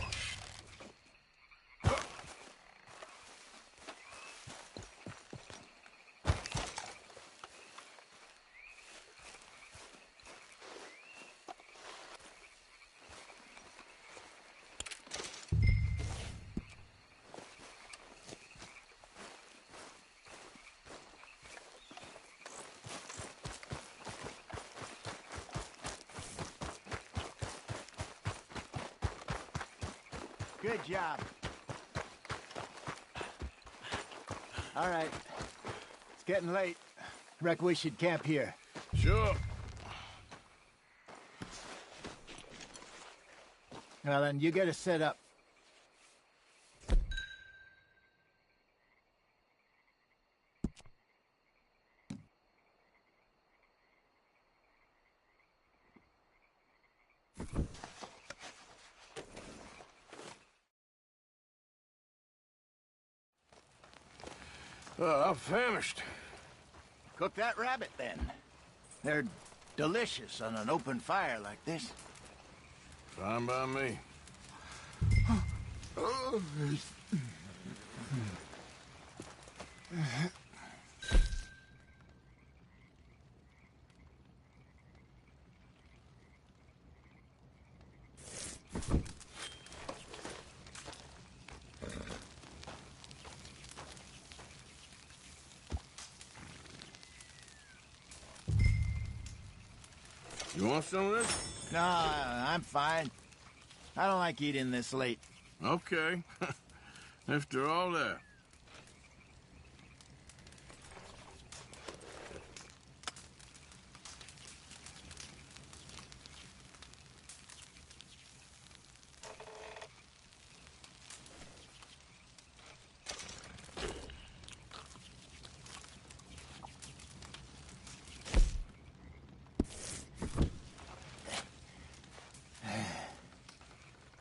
Good job. All right. It's getting late. Reckon we should camp here. Sure. Well, then you get us set up. I'm famished. Cook that rabbit, then. They're delicious on an open fire like this. Fine by me. You want some of this? No, I'm fine. I don't like eating this late. Okay. After all that.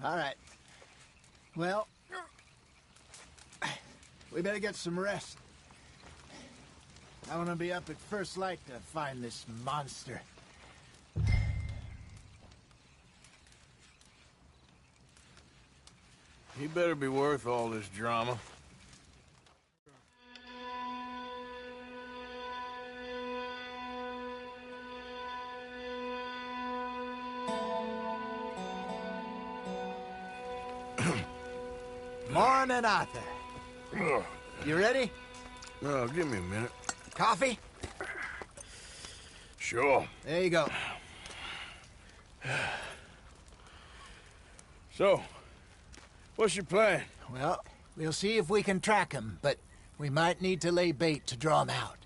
All right. Well, we better get some rest. I want to be up at first light to find this monster. He better be worth all this drama. Morning, Arthur. You ready? No, give me a minute. Coffee? Sure. There you go. So, what's your plan? Well, we'll see if we can track him, but we might need to lay bait to draw him out.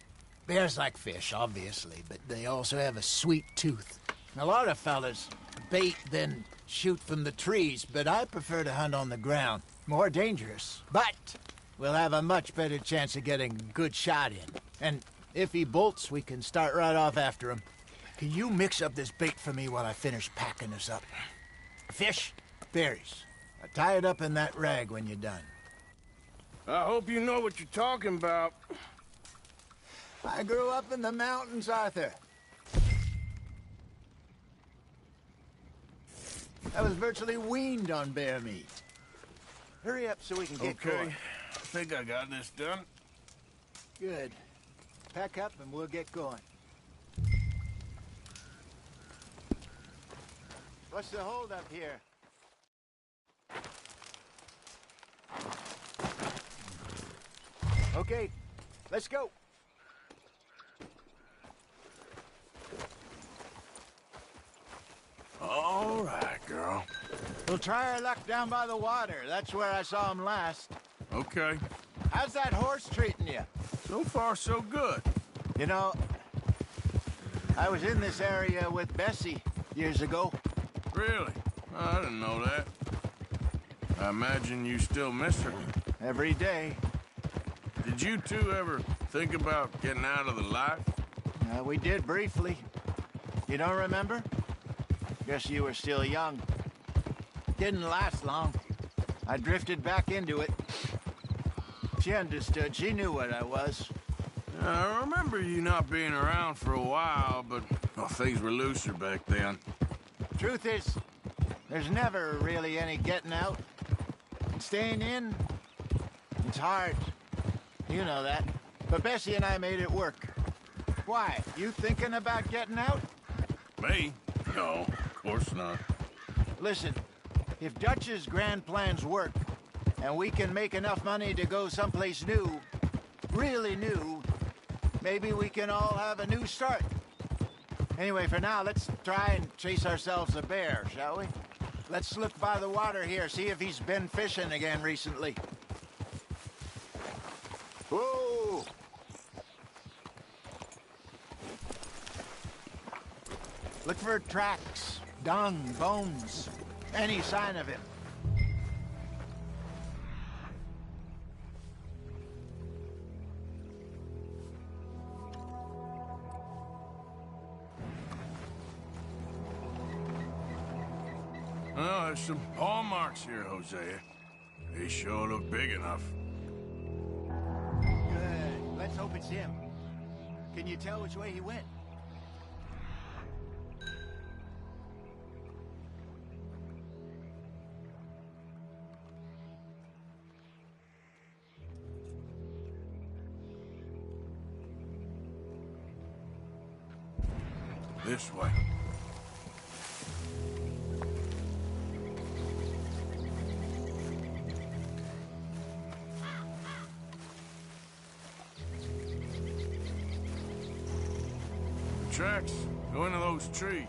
Bears like fish, obviously, but they also have a sweet tooth. A lot of fellas bait, then shoot from the trees, but I prefer to hunt on the ground. More dangerous, but we'll have a much better chance of getting a good shot in. And if he bolts, we can start right off after him. Can you mix up this bait for me while I finish packing this up? Fish, berries. Tie it up in that rag when you're done. I hope you know what you're talking about. I grew up in the mountains, Arthur. I was virtually weaned on bear meat. Hurry up so we can get going. Okay, I think I got this done. Good. Pack up and we'll get going. What's the holdup here? Okay, let's go. All right, girl. We'll try our luck down by the water. That's where I saw him last. Okay. How's that horse treating you? So far, so good. You know, I was in this area with Bessie years ago. Really? I didn't know that. I imagine you still miss her. Every day. Did you two ever think about getting out of the life? We did briefly. You don't remember? Guess you were still young. Didn't last long. I drifted back into it. She understood. She knew what I was. I remember you not being around for a while, but things were looser back then. Truth is, There's never really any getting out. Staying in, it's hard. You know that. But Bessie and I made it work. Why? You thinking about getting out? Me? No, of course not. Listen, if Dutch's grand plans work, and we can make enough money to go someplace new, really new, maybe we can all have a new start. Anyway, for now, let's try and chase ourselves a bear, shall we? Let's look by the water here, see if he's been fishing again recently. Whoa! Look for tracks, dung, bones, any sign of him. Oh, there's some paw marks here, Hosea. They sure look big enough. Good. Let's hope it's him. Can you tell which way he went? This way. Tracks go into those trees.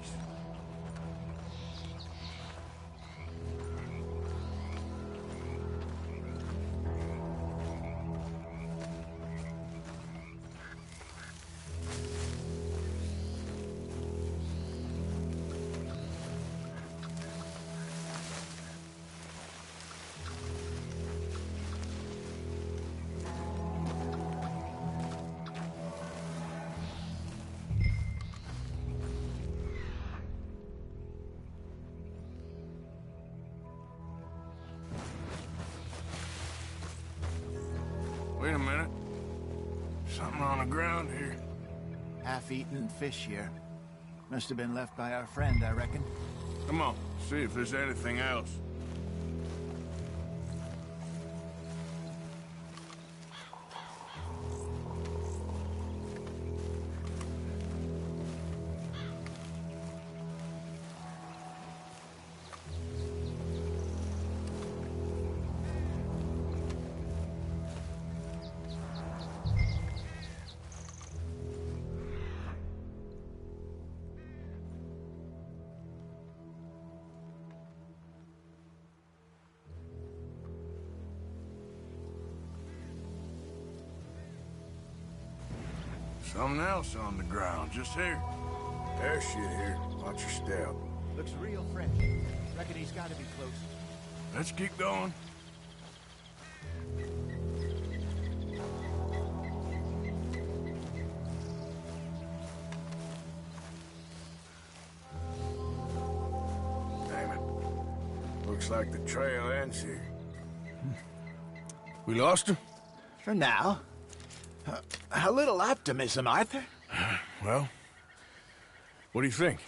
Wait a minute. Something on the ground here. Half-eaten fish here. Must have been left by our friend, I reckon. Come on, see if there's anything else. Something else on the ground, just here. There's shit here. Watch your step. Looks real fresh. Reckon he's gotta be close. Let's keep going. Damn it. Looks like the trail ends here. We lost him? For now. A little optimism, Arthur. Well, what do you think?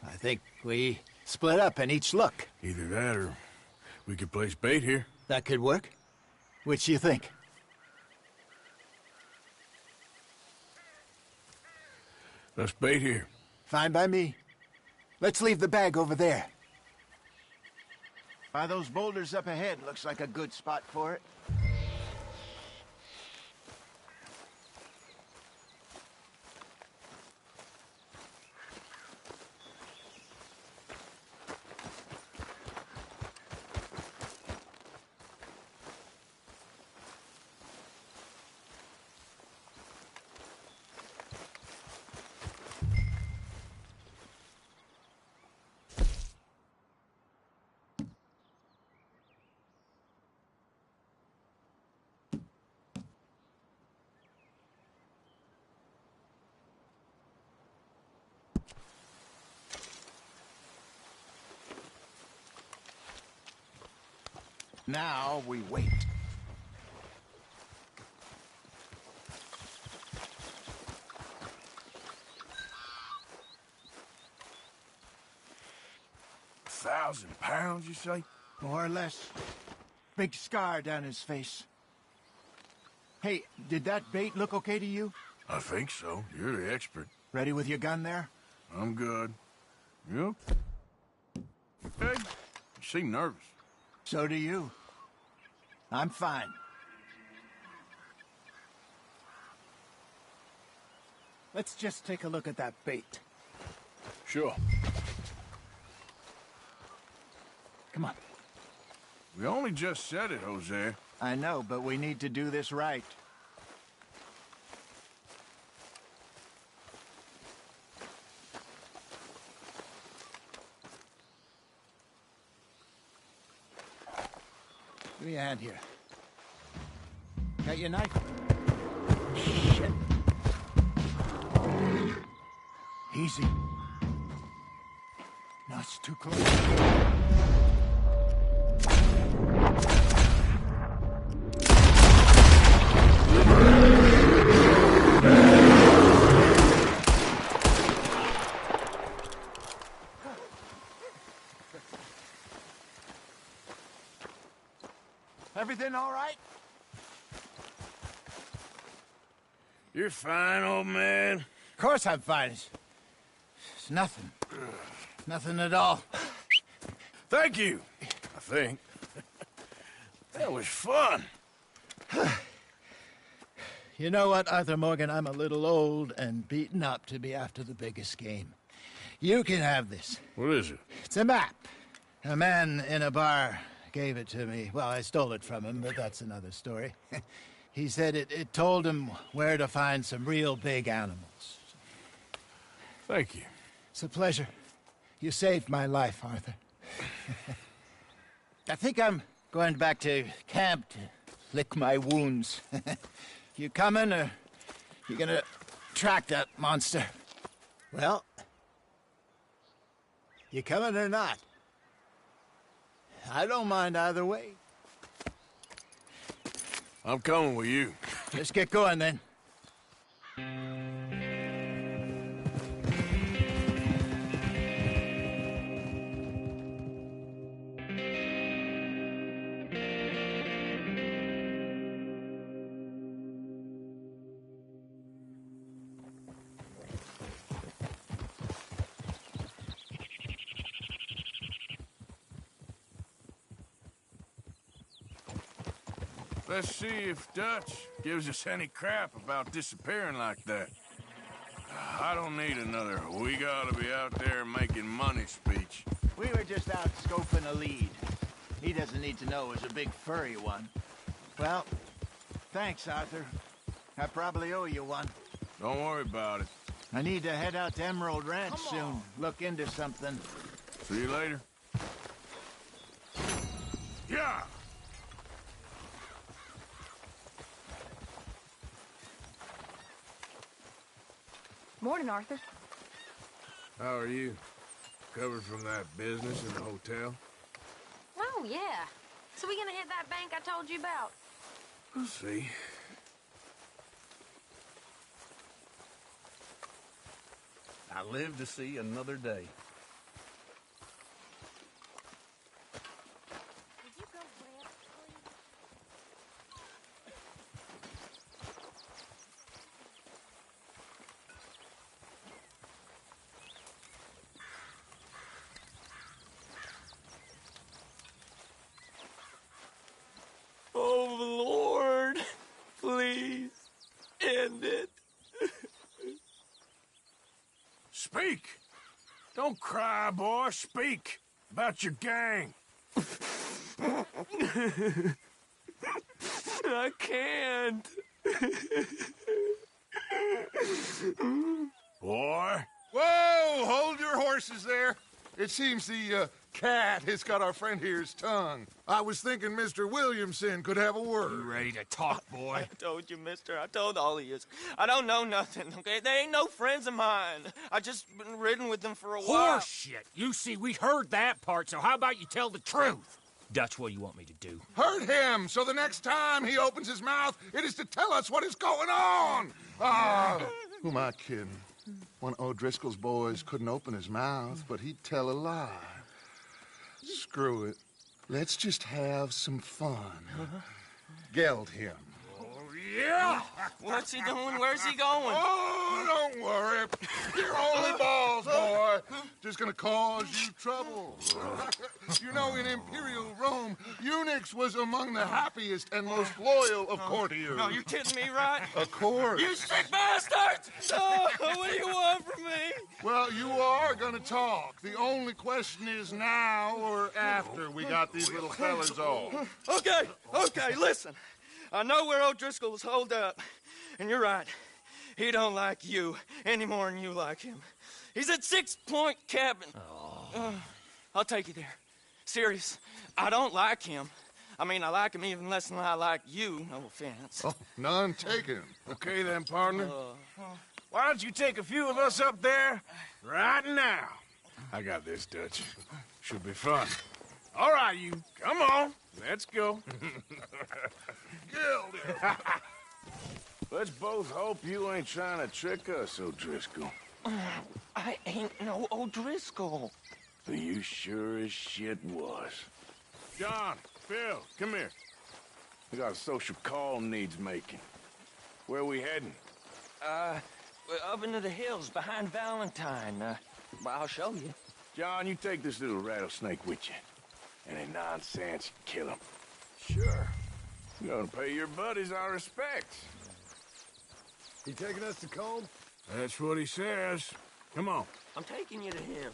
I think we split up and each look. Either that or we could place bait here. That could work. Which do you think? Let's bait here. Fine by me. Let's leave the bag over there. By those boulders up ahead, looks like a good spot for it. Now we wait. 1,000 pounds, you say? More or less. Big scar down his face. Hey, did that bait look okay to you? I think so. You're the expert. Ready with your gun there? I'm good. You? Okay. You seem nervous. So do you. I'm fine. Let's just take a look at that bait. Sure. Come on. We only just said it, Jose. I know, but we need to do this right. Give me a hand here. Got your knife? Shit. Easy. No, it's too close. Everything all right? You're fine, old man. Of course I'm fine. It's nothing. Nothing at all. Thank you, I think. That was fun. You know what, Arthur Morgan? I'm a little old and beaten up to be after the biggest game. You can have this. What is it? It's a map. A man in a bar gave it to me. Well, I stole it from him, but that's another story. He said it told him where to find some real big animals. Thank you. It's a pleasure. You saved my life, Arthur. I think I'm going back to camp to lick my wounds. You coming, or you gonna track that monster? Well, you coming or not? I don't mind either way. I'm coming with you. Let's get going, then. Let's see if Dutch gives us any crap about disappearing like that. I don't need another "we gotta be out there making money" speech. We were just out scoping a lead. He doesn't need to know it was a big furry one. Well, thanks, Arthur. I probably owe you one. Don't worry about it. I need to head out to Emerald Ranch soon. Look into something. See you later. Yeah! Morning, Arthur. How are you? Recovered from that business in the hotel? Oh, yeah. So we gonna hit that bank I told you about? We'll see. I live to see another day. Oh, Lord, please end it. Speak! Don't cry, boy. Speak about your gang. I can't. Boy. Whoa! Hold your horses there. It seems the cat has got our friend here's tongue. I was thinking Mr. Williamson could have a word. You ready to talk, boy? I told you, mister. I told all of you. I don't know nothing, okay? They ain't no friends of mine. I just been ridden with them for a while. Horse shit. You see, we heard that part, so how about you tell the truth? Dutch, what do you want me to do? Hurt him, so the next time he opens his mouth, it is to tell us what is going on. Who am I kidding? One of O'Driscoll's boys couldn't open his mouth, but he'd tell a lie. screw it. Let's just have some fun. Geld him. Yeah! What's he doing? Where's he going? Oh, don't worry. You're only balls, boy. Just gonna cause you trouble. You know, in Imperial Rome, eunuchs was among the happiest and most loyal of courtiers. No, you're kidding me, right? Of course. You sick bastards! Oh, what do you want from me? Well, you are gonna talk. The only question is now or after we got these little fellas off. Okay, listen. I know where O'Driscoll's holed up, and you're right. He don't like you any more than you like him. He's at 6 Point Cabin. I'll take you there. Serious, I don't like him. I mean, I like him even less than I like you, no offense. Oh, none taken. Okay then, partner. Why don't you take a few of us up there right now? I got this, Dutch. Should be fun. All right, you. Come on. Let's go. Let's both hope you ain't trying to trick us, O'Driscoll. I ain't no O'Driscoll. You sure as shit was. John, Phil, come here. We got a social call needs making. Where we heading? We're up into the hills behind Valentine. Well, I'll show you. John, you take this little rattlesnake with you. Any nonsense, kill him. Sure. You gonna pay your buddies our respects. He taking us to Combe? That's what he says. Come on. I'm taking you to him.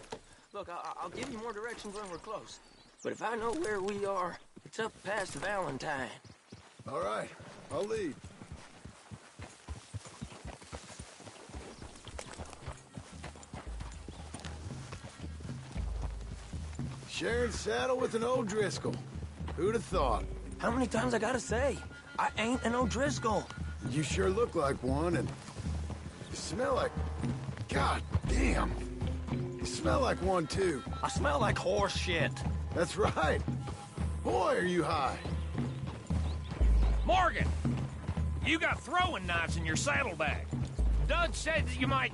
Look, I'll give you more directions when we're close. But if I know where we are, it's up past Valentine. All right, I'll lead. Sharing saddle with an O'Driscoll. Who'd have thought? How many times I gotta say? I ain't an O'Driscoll. You sure look like one, and you smell like... God damn. You smell like one, too. I smell like horse shit. That's right. Boy, are you high. Morgan! You got throwing knives in your saddlebag. Doug said that you might...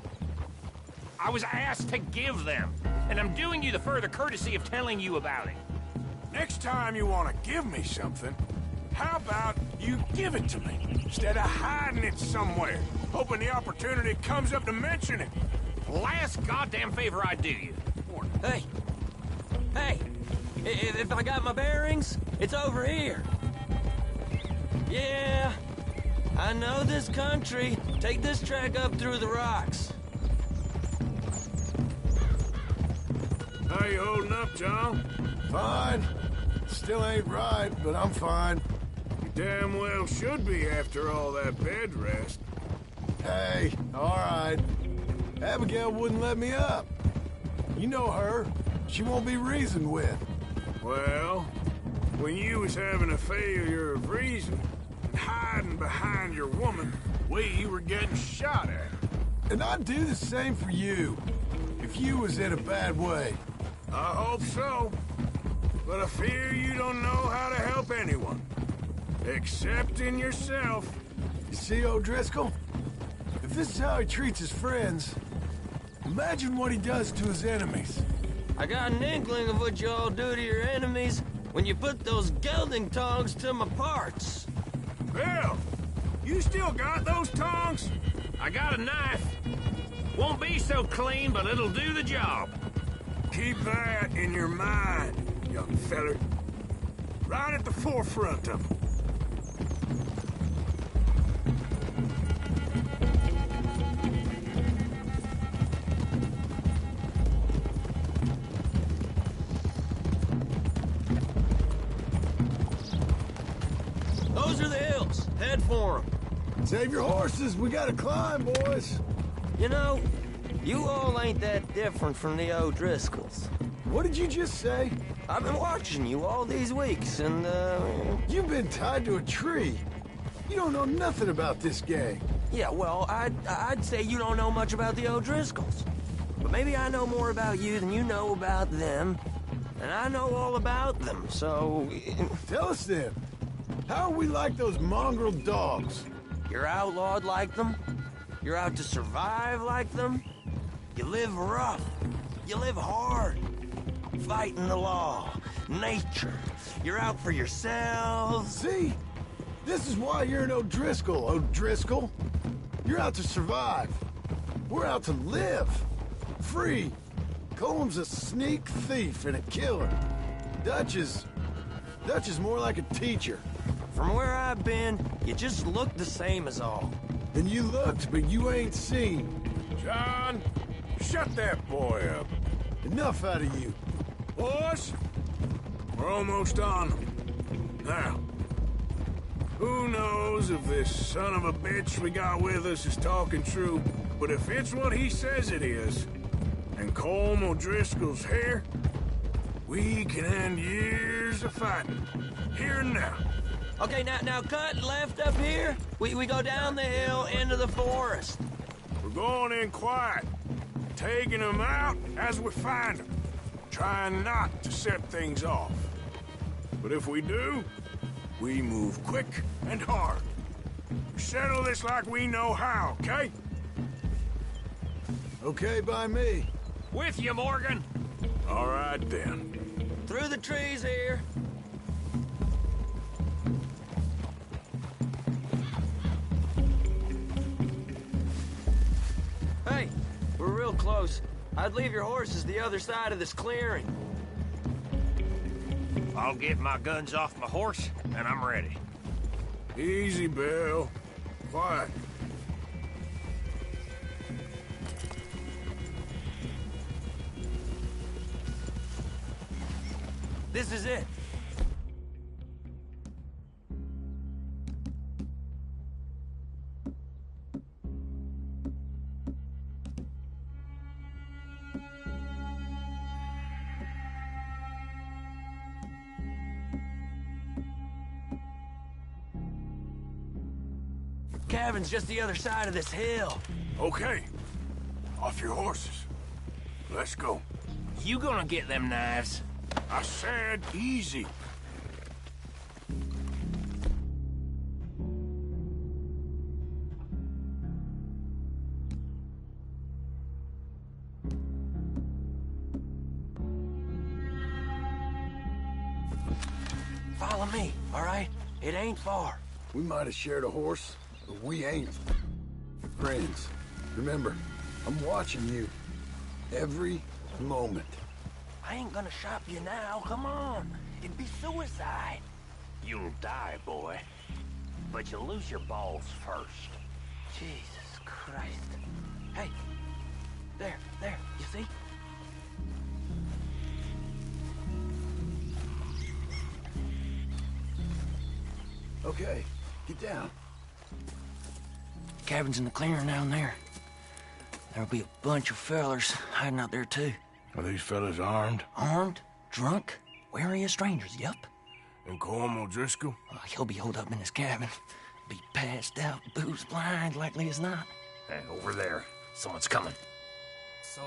I was asked to give them, and I'm doing you the further courtesy of telling you about it. Next time you want to give me something, how about you give it to me, instead of hiding it somewhere, hoping the opportunity comes up to mention it? Last goddamn favor I do you. Hey! If I got my bearings, it's over here. Yeah, I know this country. Take this track up through the rocks. How you holding up, John? Fine. Still ain't right, but I'm fine. You damn well should be after all that bed rest. Hey, all right. Abigail wouldn't let me up. You know her. She won't be reasoned with. Well, when you was having a failure of reason and hiding behind your woman, we were getting shot at. And I'd do the same for you, if you was in a bad way. I hope so. But I fear you don't know how to help anyone. Except in yourself. You see, O'Driscoll? If this is how he treats his friends, imagine what he does to his enemies. I got an inkling of what you all do to your enemies when you put those gelding tongs to my parts. Bill, you still got those tongs? I got a knife. Won't be so clean, but it'll do the job. Keep that in your mind, young feller. Right at the forefront of it. Those are the hills. Head for them. Save your horses. We gotta climb, boys. You know, you all ain't that different from the O'Driscolls. What did you just say? I've been watching you all these weeks, and, You've been tied to a tree. You don't know nothing about this gang. Yeah, well, I'd say you don't know much about the O'Driscolls. But maybe I know more about you than you know about them. And I know all about them, so... Tell us then. How are we like those mongrel dogs? You're outlawed like them. You're out to survive like them. You live rough. You live hard. fighting the law, nature. You're out for yourselves. See? This is why you're an O'Driscoll, O'Driscoll. You're out to survive. We're out to live. Free. Colm's a sneak thief and a killer. Dutch is more like a teacher. From where I've been, you just look the same as all. And you looked, but you ain't seen. John, shut that boy up. Enough out of you. Boys, we're almost on them. Now, who knows if this son of a bitch we got with us is talking true, but if it's what he says it is, and Colm O'Driscoll's here, we can end years of fighting, here and now. Okay, now cut left up here. We go down the hill into the forest. We're going in quiet, taking them out as we find them, trying not to set things off. But if we do, we move quick and hard. We settle this like we know how, okay? Okay by me. With you, Morgan. All right, then. Through the trees here. Hey, we're real close. I'd leave your horses the other side of this clearing. I'll get my guns off my horse, and I'm ready. Easy, Bill. Quiet. This is it. Cabin's just the other side of this hill. Okay. Off your horses. Let's go. You gonna get them knives? I said easy. Follow me, all right? It ain't far. We might have shared a horse, but we ain't. Friends, remember, I'm watching you. Every moment. I ain't gonna shop you now, come on. It'd be suicide. You'll die, boy. But you'll lose your balls first. Jesus Christ. Hey, there, you see? Okay, get down. Cabin's in the clearing down there. There'll be a bunch of fellers hiding out there, too. Are these fellas armed? Armed, drunk, wary of strangers, yup. And Colm O'Driscoll? He'll be holed up in his cabin. Be passed out, booze blind, likely as not. Hey, over there. Someone's coming. So,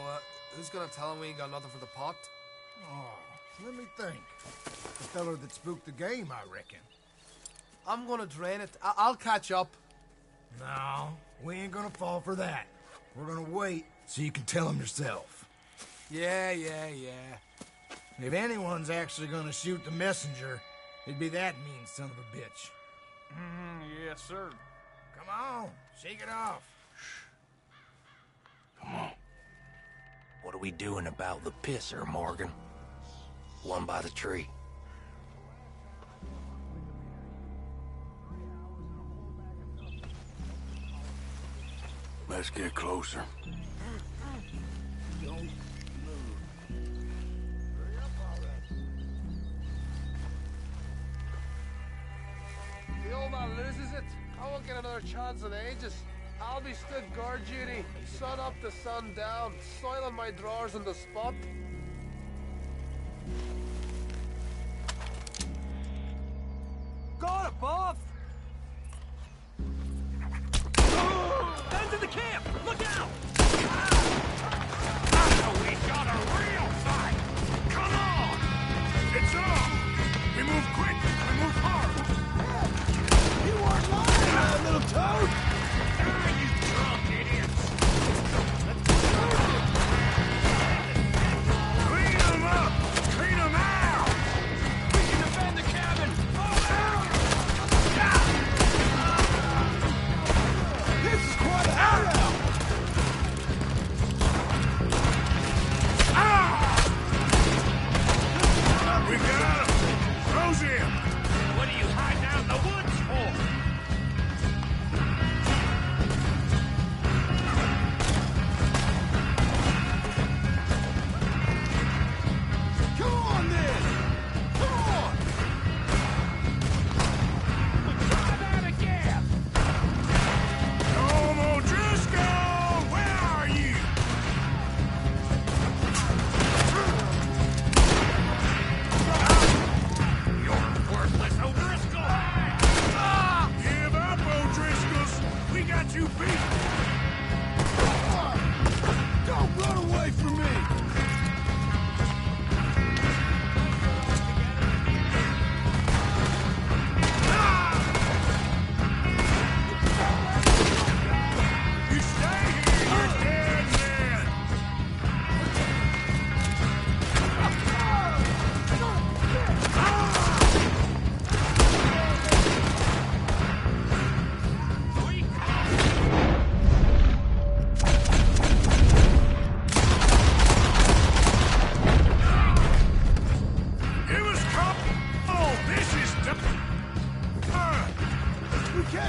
who's gonna tell him we ain't got nothing for the pot? Oh, let me think. The feller that spooked the game, I reckon. I'm gonna drain it. I'll catch up. No, we ain't gonna fall for that. We're gonna wait so you can tell him yourself. Yeah. If anyone's actually gonna shoot the messenger, it'd be that mean son of a bitch. Yes, sir. Come on, shake it off. Come on. What are we doing about the pisser, Morgan? One by the tree. Let's get closer. Don't move. The old man loses it. I won't get another chance in ages. I'll be stood guard duty, sun up to sun down, soiling my drawers on the spot. Got above! Guns in the camp! Look out! Now we got a real fight! Come on! It's on! We move quick! We move hard! You weren't lying, little toad! You drunk idiots!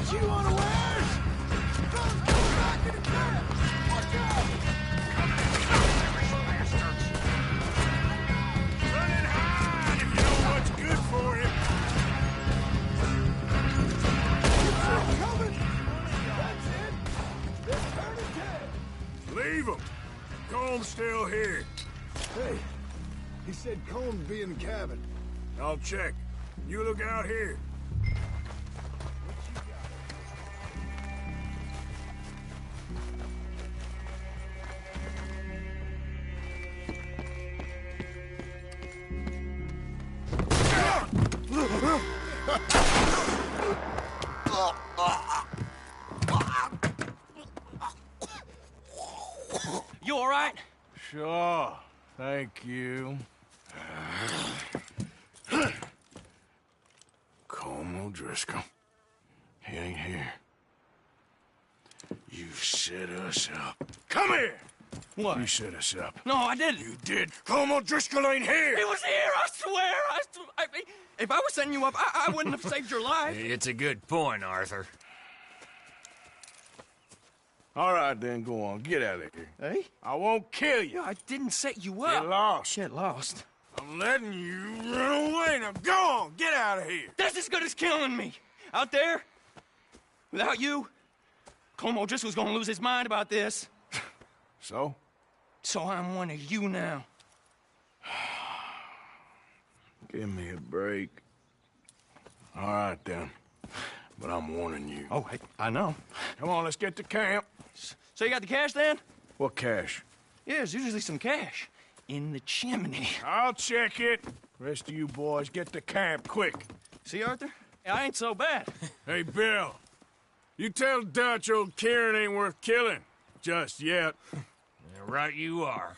got you unawares! Fellas, go back in the camp! Watch out! Run and hide if you know what's good for you. They're coming! That's it! They're turning dead! Leave them. Comb's still here. Hey, he said Combs be in the cabin. I'll check. You look out here. You all right? Sure. Thank you. Colm O'Driscoll. He ain't here. You set us up. Come here! What? You set us up. No, I didn't. You did. Colm O'Driscoll ain't here! He was here, I swear! If I was setting you up, I wouldn't have saved your life. It's a good point, Arthur. All right, then, go on. Get out of here. Hey? I won't kill you. I didn't set you up. Get lost. Get lost. I'm letting you run away. Now go on. Get out of here. That's as good as killing me. Out there, without you, Colm O'Driscoll's gonna lose his mind about this. So? So I'm one of you now. Give me a break. All right, then. But I'm warning you. Oh, I know. Come on, let's get to camp. So you got the cash, then? What cash? Yeah, there's usually some cash. In the chimney. I'll check it. Rest of you boys, get to camp, quick. See, Arthur? I ain't so bad. Hey, Bill. You tell Dutch old Kieran ain't worth killing. Just yet. Yeah, right you are.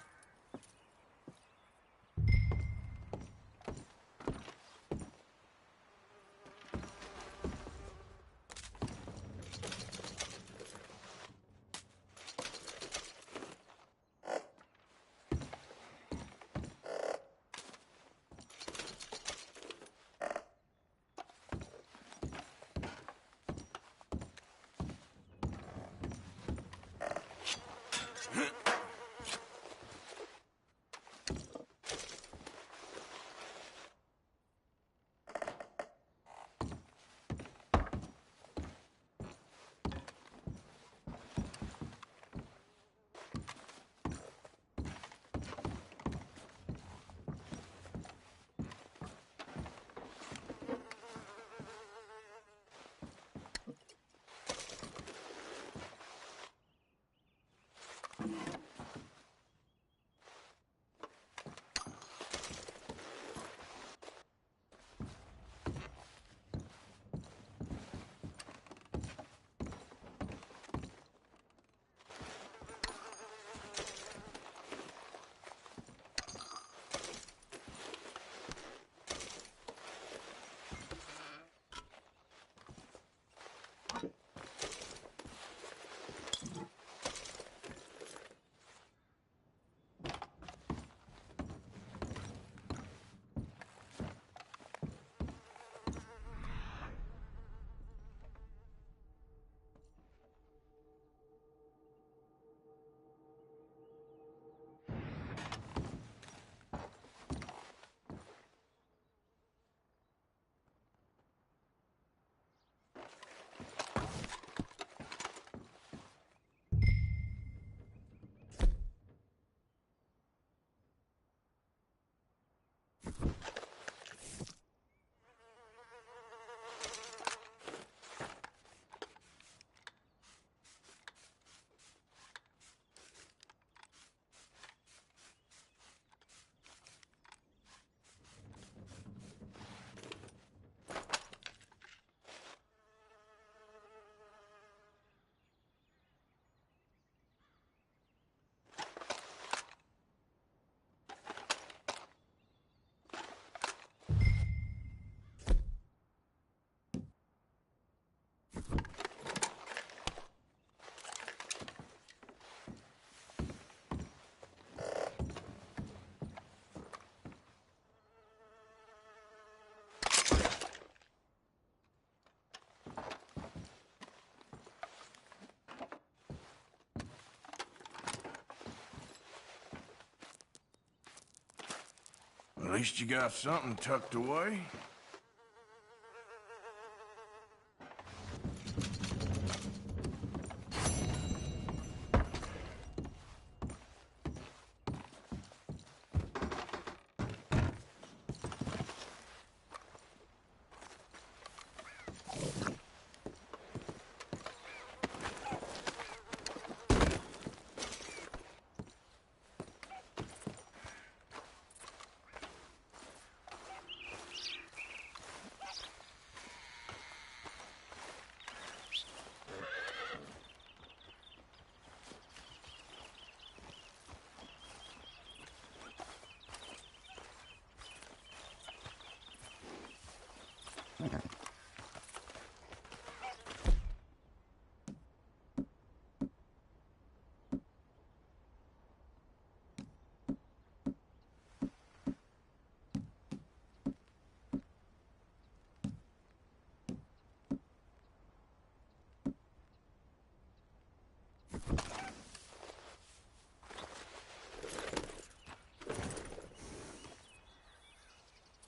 least you got something tucked away.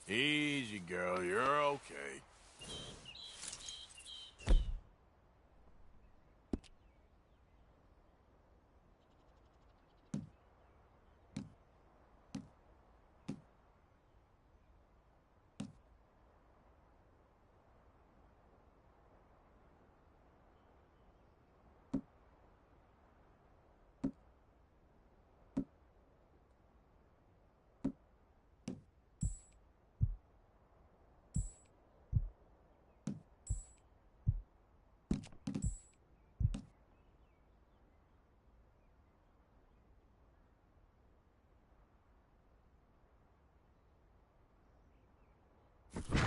Easy, girl. You're okay.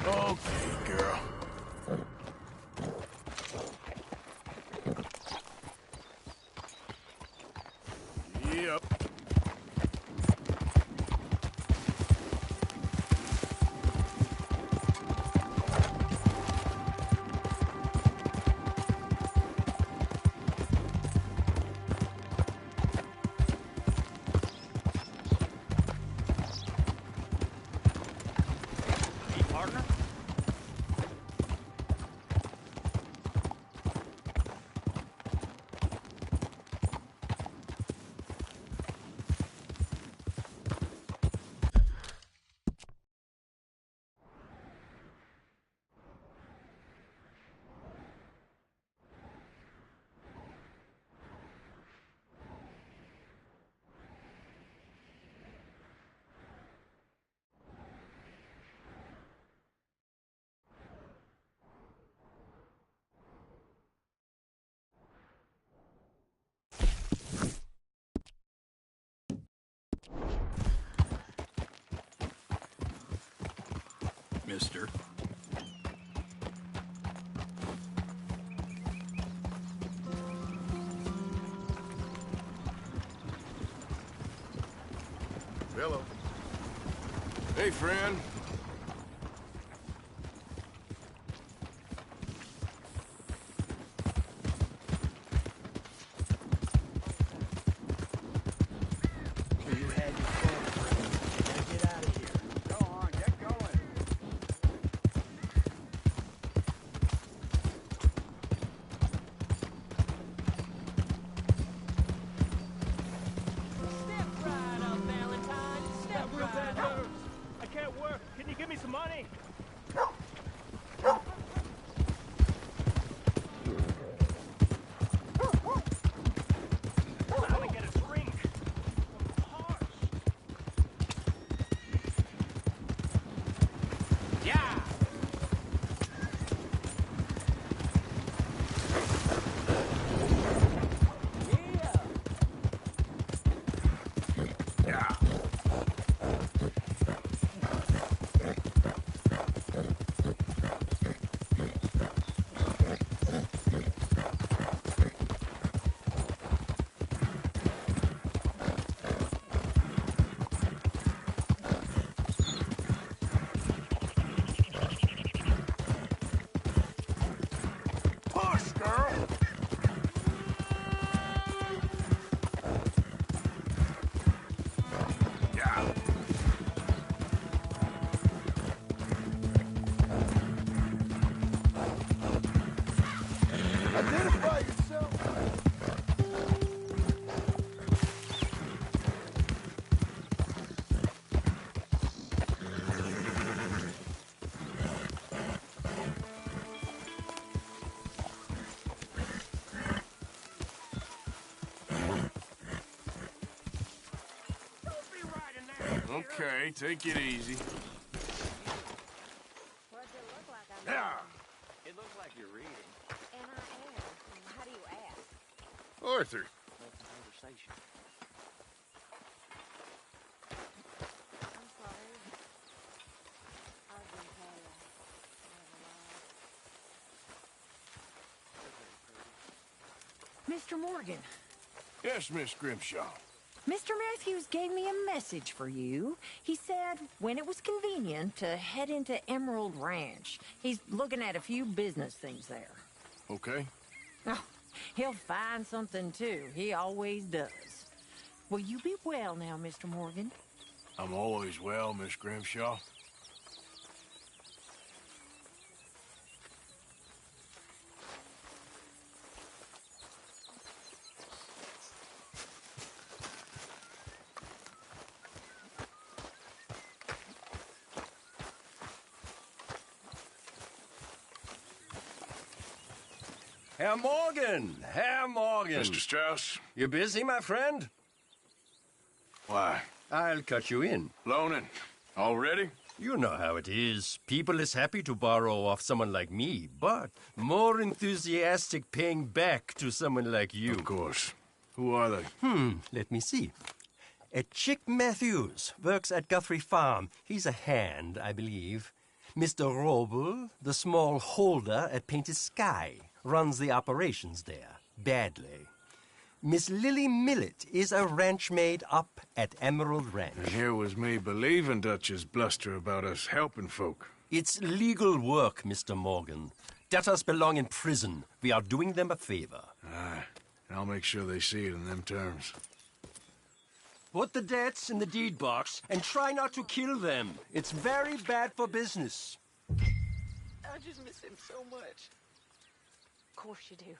Okay, girl. Yep. Partner? Mister. Hello. Hey, friend. You had your fun, friend. Now get out of here. Go on, get going. Step right up, Valentine. Step right up. I can't work. Can you give me some money? I only get a drink. Yeah. Yeah. Okay, take it easy. What does it look like I'm Yeah. It looks like you're reading. And I am. How do you ask? Arthur. Conversation. I'm sorry. I've been tired. Mr. Morgan, Yes, Miss Grimshaw. Mr. Matthews gave me a message for you. He said when it was convenient to head into Emerald Ranch. He's looking at a few business things there. Okay. Oh, he'll find something too. He always does. Will you be well now, Mr. Morgan? I'm always well, Miss Grimshaw. Herr Morgan! Herr Morgan! Mr. Strauss? You busy, my friend? Why? I'll cut you in. Loaning. Already? You know how it is. People is happy to borrow off someone like me, but more enthusiastic paying back to someone like you. Of course. Who are they? Let me see. Chick Matthews works at Guthrie Farm. He's a hand, I believe. Mr. Roble, the small holder at Painted Sky, runs the operations there, badly. Miss Lily Millet is a ranch maid up at Emerald Ranch. And here was me believing Dutch's bluster about us helping folk. It's legal work, Mr. Morgan. Debtors belong in prison. We are doing them a favor. Aye, and I'll make sure they see it in them terms. Put the debts in the deed box and try not to kill them. It's very bad for business. I just miss him so much. Of course you do.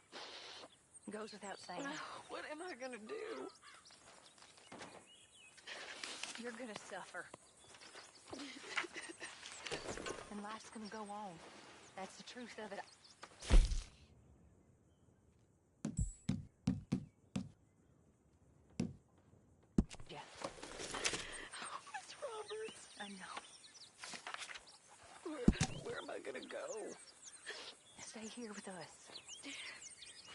Goes without saying. What am I gonna do? You're gonna suffer. And life's gonna go on. That's the truth of it. Yeah. Oh, Miss Roberts. I know. Where am I gonna go? Stay here with us.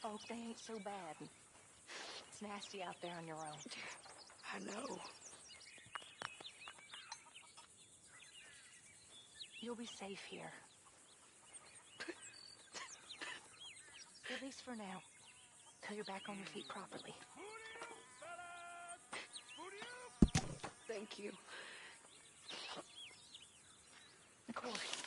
Folk, they ain't so bad. It's nasty out there on your own. I know. You'll be safe here. At least for now. Till you're back on your feet properly. Thank you. Of course.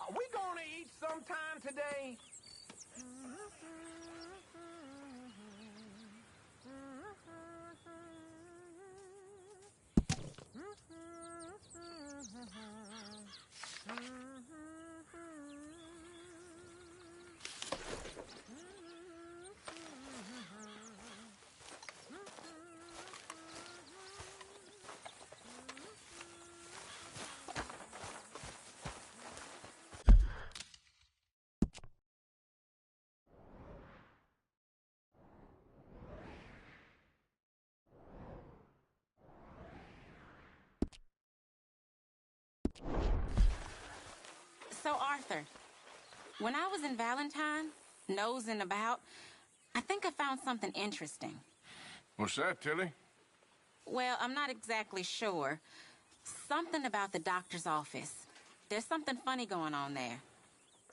Are we gonna eat sometime today? So, Arthur, when I was in Valentine, nosing about, I think I found something interesting. What's that, Tilly? Well, I'm not exactly sure. Something about the doctor's office. There's something funny going on there.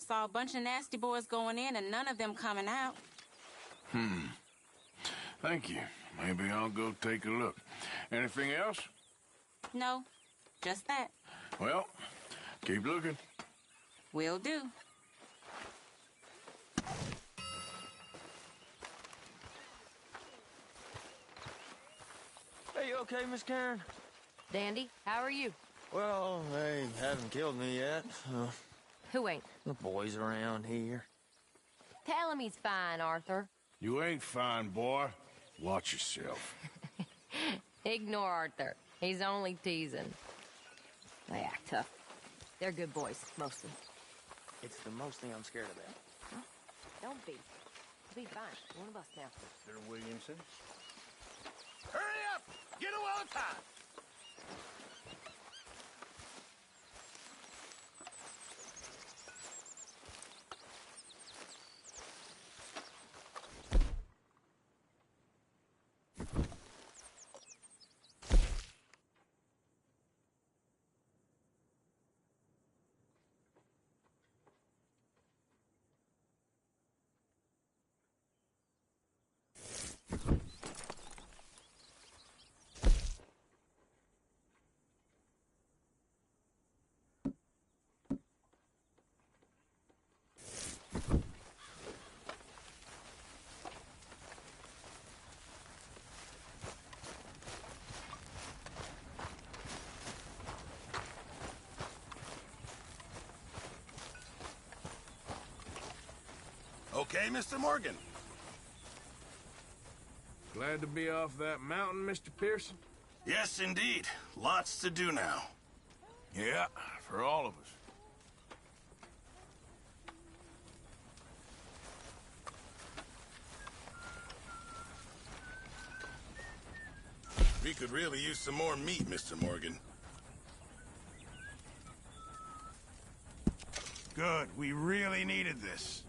Saw a bunch of nasty boys going in and none of them coming out. Thank you. Maybe I'll go take a look. Anything else? No, just that. Well, keep looking. Will do. Hey, you okay, Miss Karen? Dandy, how are you? Well, they haven't killed me yet. Who ain't? The boys around here. Tell him he's fine, Arthur. You ain't fine, boy. Watch yourself. Ignore Arthur. He's only teasing. They act tough. They're good boys, mostly. It's the most thing I'm scared about. Huh? Don't be. You'll be fine. One of us now. Mr. Williamson? Hurry up! Get a well time! Okay, Mr. Morgan. Glad to be off that mountain, Mr. Pearson? Yes, indeed. Lots to do now. Yeah, for all of us. We could really use some more meat, Mr. Morgan. Good. We really needed this.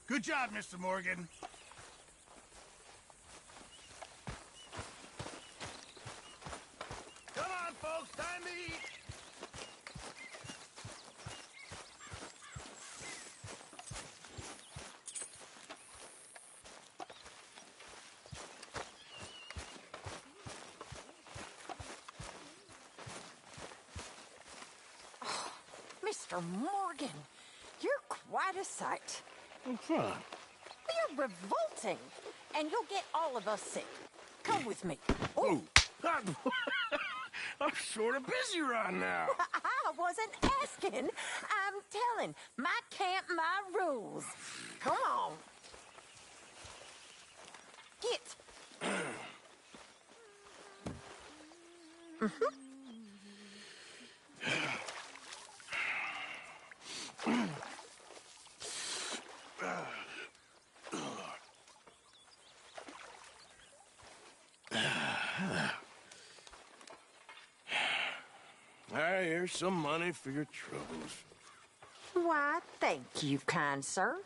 Good job, Mr. Morgan. Come on, folks, time to eat! Mr. Morgan, you're quite a sight. What's wrong? You're revolting, and you'll get all of us sick. Come with me. Oh, I'm sort of busy right now. I wasn't asking. I'm telling. My camp, my rules. Come on. Get. Here's some money for your troubles. Why, thank you, kind sir.